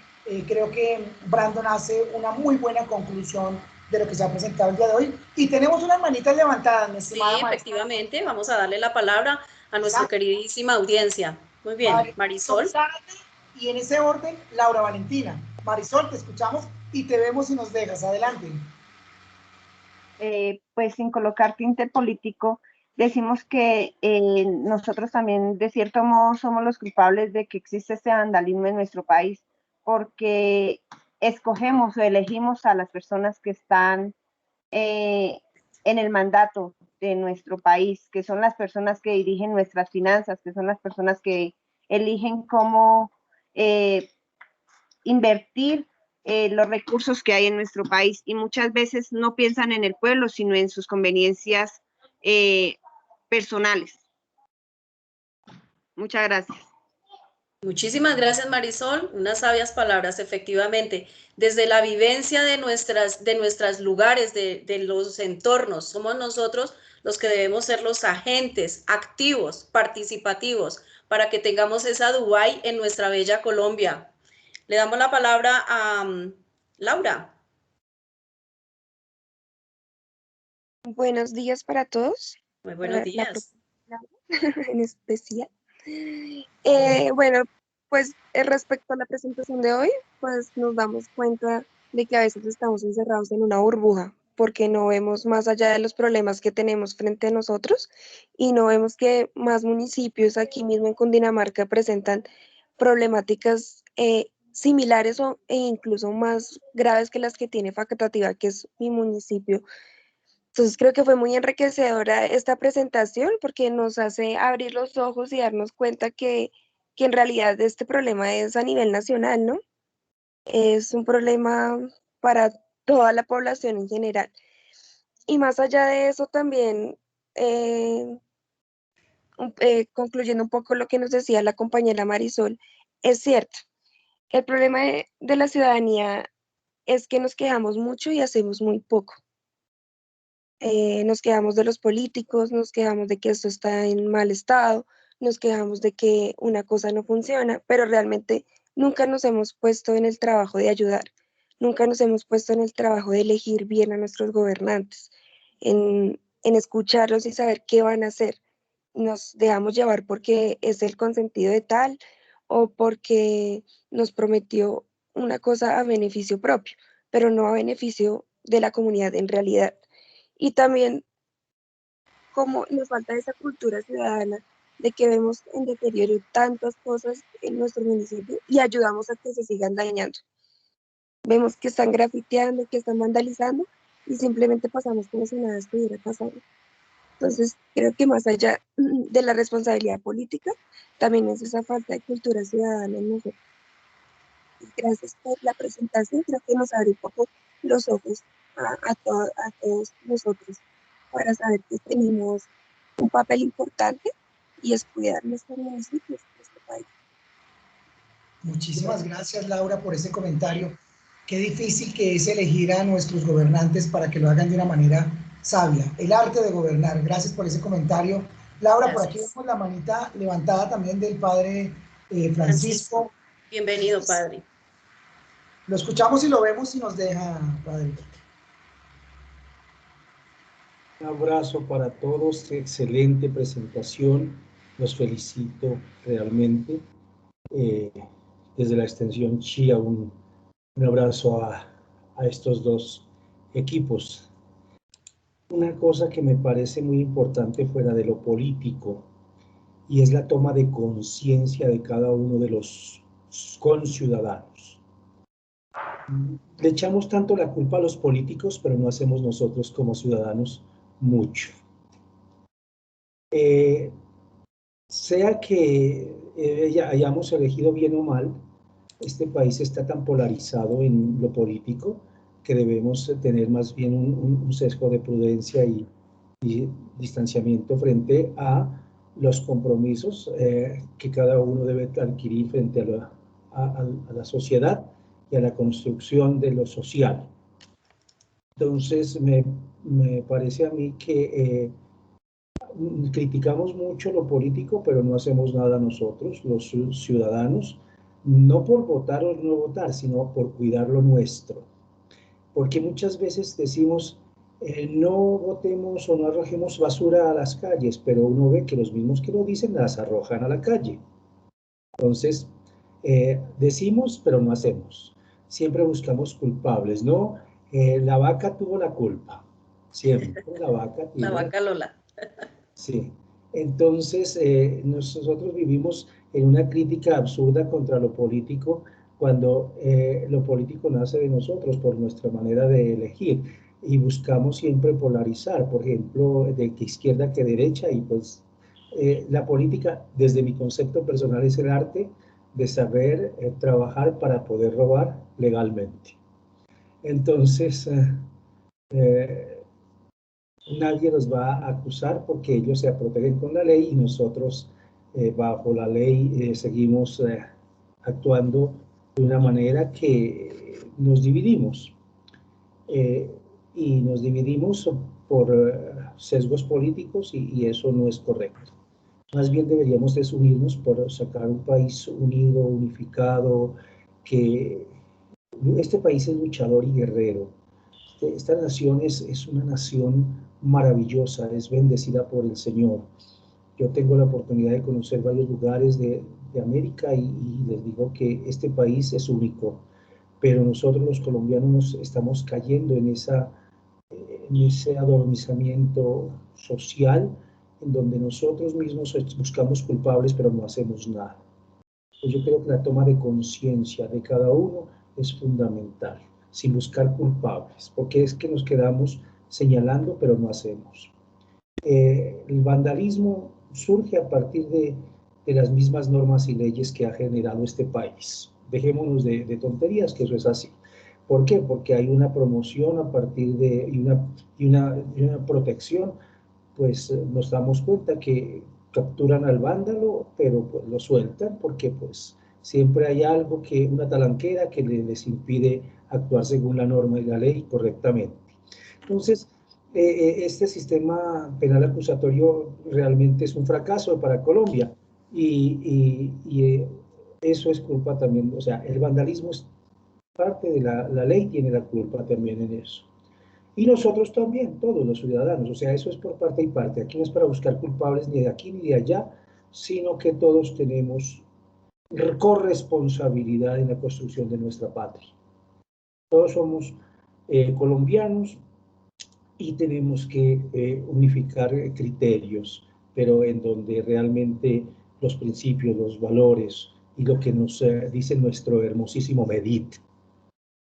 Creo que Brandon hace una muy buena conclusión de lo que se ha presentado el día de hoy. Y tenemos unas manitas levantadas, mi estimada Sí, efectivamente, vamos a darle la palabra a nuestra queridísima audiencia. Muy bien, Marisol. Y en ese orden, Laura Valentina. Marisol, te escuchamos y te vemos y nos dejas. Adelante. Pues sin colocar tinte político, decimos que nosotros también de cierto modo somos los culpables de que existe este vandalismo en nuestro país, porque escogemos o elegimos a las personas que están en el mandato de nuestro país, que son las personas que dirigen nuestras finanzas, que son las personas que eligen cómo invertir los recursos que hay en nuestro país, y muchas veces no piensan en el pueblo, sino en sus conveniencias personales. Muchas gracias. Muchísimas gracias, Marisol. Unas sabias palabras, efectivamente. Desde la vivencia de nuestros lugares, de los entornos, somos nosotros los que debemos ser los agentes activos, participativos, para que tengamos esa Dubái en nuestra bella Colombia. Le damos la palabra a Laura. Buenos días para todos. Muy buenos días. En especial. Bueno, pues respecto a la presentación de hoy, pues nos damos cuenta de que a veces estamos encerrados en una burbuja, porque no vemos más allá de los problemas que tenemos frente a nosotros y no vemos que más municipios aquí mismo en Cundinamarca presentan problemáticas similares e incluso más graves que las que tiene Facatativá, que es mi municipio. Entonces creo que fue muy enriquecedora esta presentación porque nos hace abrir los ojos y darnos cuenta que en realidad este problema es a nivel nacional, ¿no? Es un problema para toda la población en general. Y más allá de eso también, concluyendo un poco lo que nos decía la compañera Marisol, es cierto, el problema de la ciudadanía es que nos quejamos mucho y hacemos muy poco. Nos quejamos de los políticos, nos quejamos de que esto está en mal estado, nos quejamos de que una cosa no funciona, pero realmente nunca nos hemos puesto en el trabajo de ayudar, nunca nos hemos puesto en el trabajo de elegir bien a nuestros gobernantes, en escucharlos y saber qué van a hacer. Nos dejamos llevar porque es el consentido de tal o porque nos prometió una cosa a beneficio propio, pero no a beneficio de la comunidad en realidad. Y también como nos falta esa cultura ciudadana de que vemos en deterioro tantas cosas en nuestro municipio y ayudamos a que se sigan dañando. Vemos que están grafiteando, que están vandalizando y simplemente pasamos como si nada estuviera pasando. Entonces, creo que más allá de la responsabilidad política, también es esa falta de cultura ciudadana en nosotros. Gracias por la presentación, creo que nos abre un poco los ojos a todos nosotros para saber que tenemos un papel importante y es cuidar nuestros municipios, nuestro país. Muchísimas gracias, Laura, por ese comentario. Qué difícil que es elegir a nuestros gobernantes para que lo hagan de una manera sabia. El arte de gobernar. Gracias por ese comentario. Laura, gracias. Por aquí vemos la manita levantada también del padre Francisco. Bienvenido, padre. Lo escuchamos y lo vemos si nos deja, padre. Un abrazo para todos, excelente presentación, los felicito realmente. Desde la extensión Chía, un abrazo a estos dos equipos. Una cosa que me parece muy importante fuera de lo político y es la toma de conciencia de cada uno de los conciudadanos. Le echamos tanto la culpa a los políticos, pero no hacemos nosotros como ciudadanos mucho. Sea que hayamos elegido bien o mal, este país está tan polarizado en lo político que debemos tener más bien un sesgo de prudencia y distanciamiento frente a los compromisos que cada uno debe adquirir frente a la sociedad y a la construcción de lo social. Entonces, me parece a mí que criticamos mucho lo político, pero no hacemos nada nosotros, los ciudadanos, no por votar o no votar, sino por cuidar lo nuestro. Porque muchas veces decimos, no votemos o no arrojemos basura a las calles, pero uno ve que los mismos que lo dicen las arrojan a la calle. Entonces, decimos, pero no hacemos. Siempre buscamos culpables, ¿no? La vaca tuvo la culpa. Siempre la vaca tuvo. La vaca Lola. Sí. Entonces, nosotros vivimos en una crítica absurda contra lo político cuando lo político nace de nosotros por nuestra manera de elegir y buscamos siempre polarizar, por ejemplo, de que izquierda que derecha y pues la política, desde mi concepto personal, es el arte de saber trabajar para poder robar legalmente. Entonces, nadie nos va a acusar porque ellos se protegen con la ley y nosotros bajo la ley seguimos actuando de una manera que nos dividimos. Y nos dividimos por sesgos políticos y eso no es correcto. Más bien deberíamos desunirnos por sacar un país unido, unificado, que este país es luchador y guerrero. Esta nación es una nación maravillosa, es bendecida por el Señor. Yo tengo la oportunidad de conocer varios lugares de América y les digo que este país es único, pero nosotros los colombianos estamos cayendo en ese adormecimiento social en donde nosotros mismos buscamos culpables pero no hacemos nada. Pues yo creo que la toma de conciencia de cada uno es fundamental, sin buscar culpables, porque es que nos quedamos señalando pero no hacemos. El vandalismo surge a partir de las mismas normas y leyes que ha generado este país. Dejémonos de tonterías, que eso es así. ¿Por qué? Porque hay una promoción a partir de, y una protección, pues nos damos cuenta que capturan al vándalo, pero pues lo sueltan porque pues siempre hay algo que, una talanquera que les impide actuar según la norma y la ley correctamente. Entonces, este sistema penal acusatorio realmente es un fracaso para Colombia y eso es culpa también, o sea, el vandalismo es parte de la ley, tiene la culpa también en eso. Y nosotros también, todos los ciudadanos, o sea, eso es por parte y parte. Aquí no es para buscar culpables ni de aquí ni de allá, sino que todos tenemos corresponsabilidad en la construcción de nuestra patria. Todos somos colombianos y tenemos que unificar criterios, pero en donde realmente los principios, los valores y lo que nos dice nuestro hermosísimo MEDIT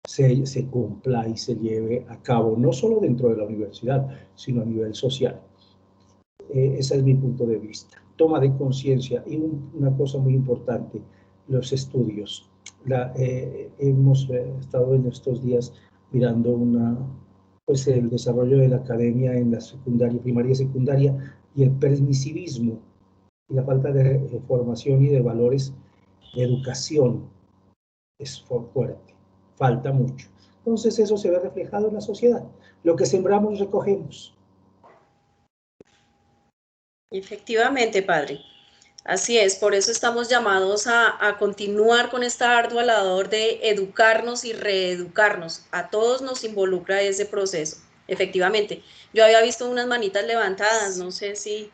se cumpla y se lleve a cabo, no solo dentro de la universidad, sino a nivel social. Ese es mi punto de vista. Toma de conciencia y una cosa muy importante, los estudios. Hemos estado en estos días mirando pues el desarrollo de la academia en la secundaria, primaria y secundaria, y el permisivismo y la falta de formación y de valores de educación es fuerte, falta mucho. Entonces eso se ve reflejado en la sociedad. Lo que sembramos, recogemos. Efectivamente, padre. Así es, por eso estamos llamados a continuar con esta ardua labor de educarnos y reeducarnos. A todos nos involucra ese proceso, efectivamente. Yo había visto unas manitas levantadas, no sé si...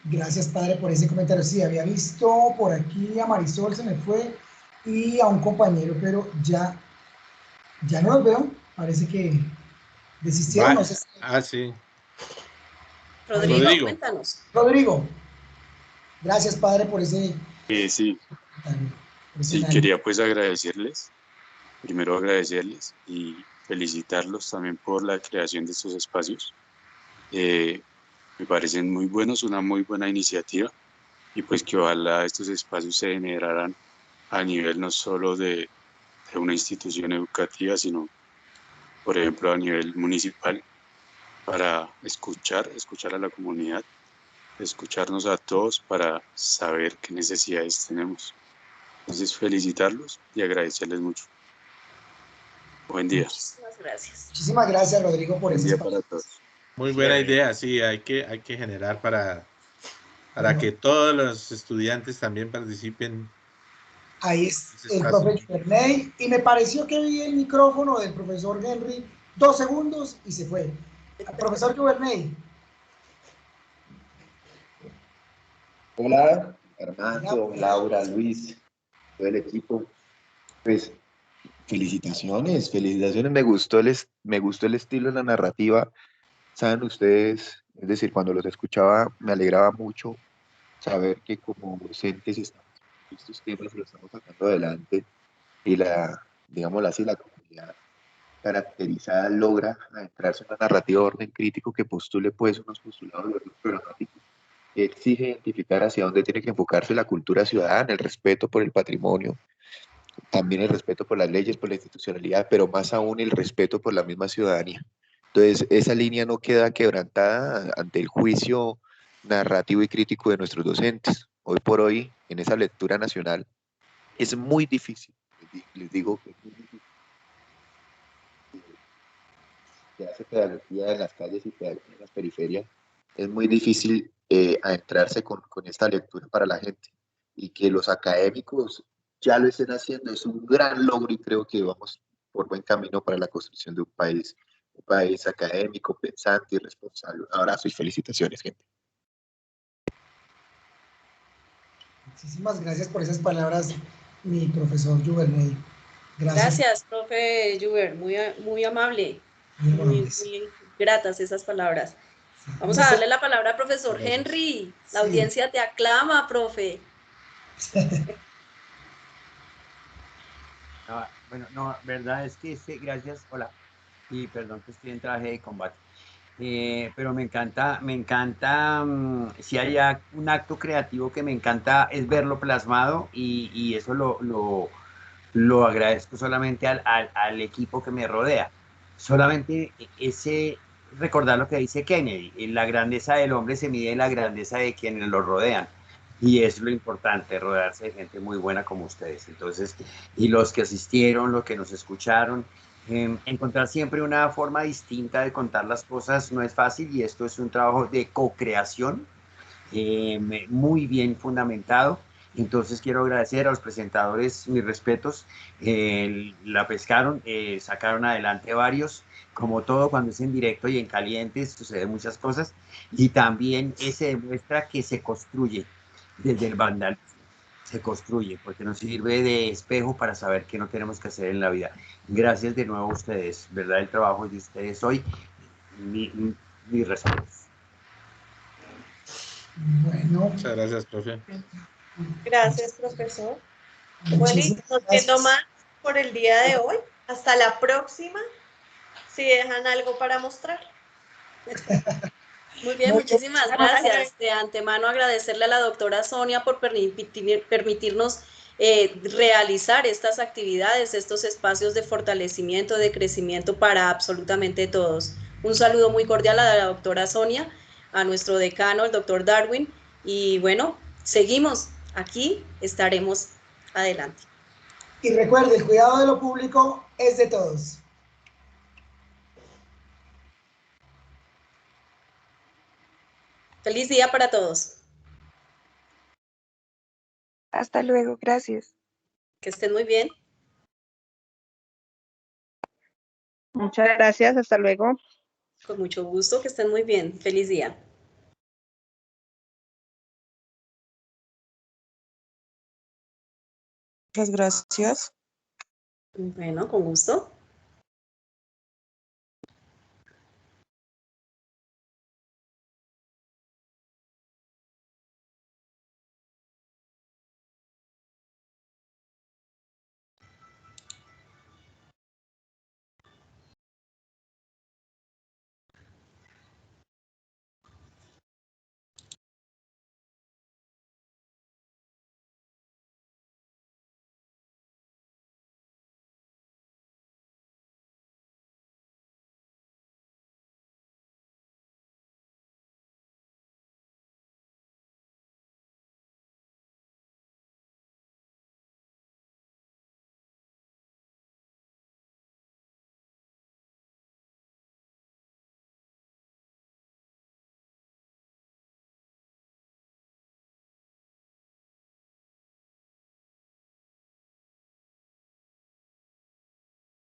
Gracias, padre, por ese comentario. Sí, había visto por aquí a Marisol, se me fue, y a un compañero, pero ya no los veo. Parece que desistieron. No sé si... Sí. Rodrigo, cuéntanos. Rodrigo, gracias, padre, por ese... Sí, quería pues primero agradecerles y felicitarlos también por la creación de estos espacios. Me parecen muy buenos, una muy buena iniciativa, y pues que ojalá estos espacios se generaran a nivel no solo de una institución educativa, sino, por ejemplo, a nivel municipal, para escuchar a la comunidad, escucharnos a todos para saber qué necesidades tenemos. Entonces, felicitarlos y agradecerles mucho. Buen día. Muchísimas gracias. Muchísimas gracias, Rodrigo, por Buen ese día para todos. Muy buena idea, sí, hay que generar para que todos los estudiantes también participen. Ahí es el profe Bernay, y me pareció que vi el micrófono del profesor Henry 2 segundos y se fue. Profesor Bernay. Hola, Armando, Laura, Luis, todo el equipo. Pues felicitaciones, me gustó el estilo de la narrativa. Saben ustedes, es decir, cuando los escuchaba me alegraba mucho saber que como docentes estos temas los estamos sacando adelante y digámoslo así, la comunidad caracterizada logra adentrarse en una narrativa de orden crítico que postule pues unos postulados de orden programático que exige identificar hacia dónde tiene que enfocarse la cultura ciudadana, el respeto por el patrimonio, también el respeto por las leyes, por la institucionalidad, pero más aún el respeto por la misma ciudadanía. Entonces, esa línea no queda quebrantada ante el juicio narrativo y crítico de nuestros docentes. Hoy por hoy, en esa lectura nacional, es muy difícil, les digo que es muy difícil. Se hace pedagogía en las calles y pedagogía en las periferias. Es muy difícil adentrarse con esta lectura para la gente. Y que los académicos ya lo estén haciendo es un gran logro, y creo que vamos por buen camino para la construcción de un país académico, pensante y responsable. Un abrazo y felicitaciones, gente. Muchísimas gracias por esas palabras, mi profesor Juvernay. Gracias, profe Juber, muy amable, muy gratas esas palabras. Vamos a darle la palabra al profesor Henry. La audiencia te aclama, profe. Verdad es que gracias, hola, y perdón que estoy en traje de combate, pero me encanta, si hay un acto creativo que me encanta es verlo plasmado, y eso lo lo agradezco solamente al equipo que me rodea. Solamente recordar lo que dice Kennedy, la grandeza del hombre se mide en la grandeza de quienes lo rodean. Y es lo importante, rodearse de gente muy buena como ustedes. Entonces, y los que asistieron, los que nos escucharon, encontrar siempre una forma distinta de contar las cosas no es fácil, y esto es un trabajo de co-creación muy bien fundamentado. Entonces quiero agradecer a los presentadores, mis respetos, la pescaron, sacaron adelante varios. Como todo, cuando es en directo y en caliente suceden muchas cosas, y también se demuestra que se construye desde el vandalismo, se construye, porque nos sirve de espejo para saber qué no tenemos que hacer en la vida. Gracias de nuevo a ustedes, ¿verdad? El trabajo de ustedes hoy, mis respetos. Bueno. Muchas gracias, profe. Gracias, profesor. Bueno, y no siendo más por el día de hoy. Hasta la próxima, si dejan algo para mostrar. Muy bien, muchísimas gracias. De antemano agradecerle a la doctora Sonia por permitirnos realizar estas actividades, estos espacios de fortalecimiento, de crecimiento para absolutamente todos. Un saludo muy cordial a la doctora Sonia, a nuestro decano, el doctor Darwin, y bueno, seguimos, aquí estaremos adelante. Y recuerde, el cuidado de lo público es de todos. Feliz día para todos. Hasta luego, gracias. Que estén muy bien. Muchas gracias, hasta luego. Con mucho gusto, que estén muy bien. Feliz día. Muchas gracias. Bueno, con gusto.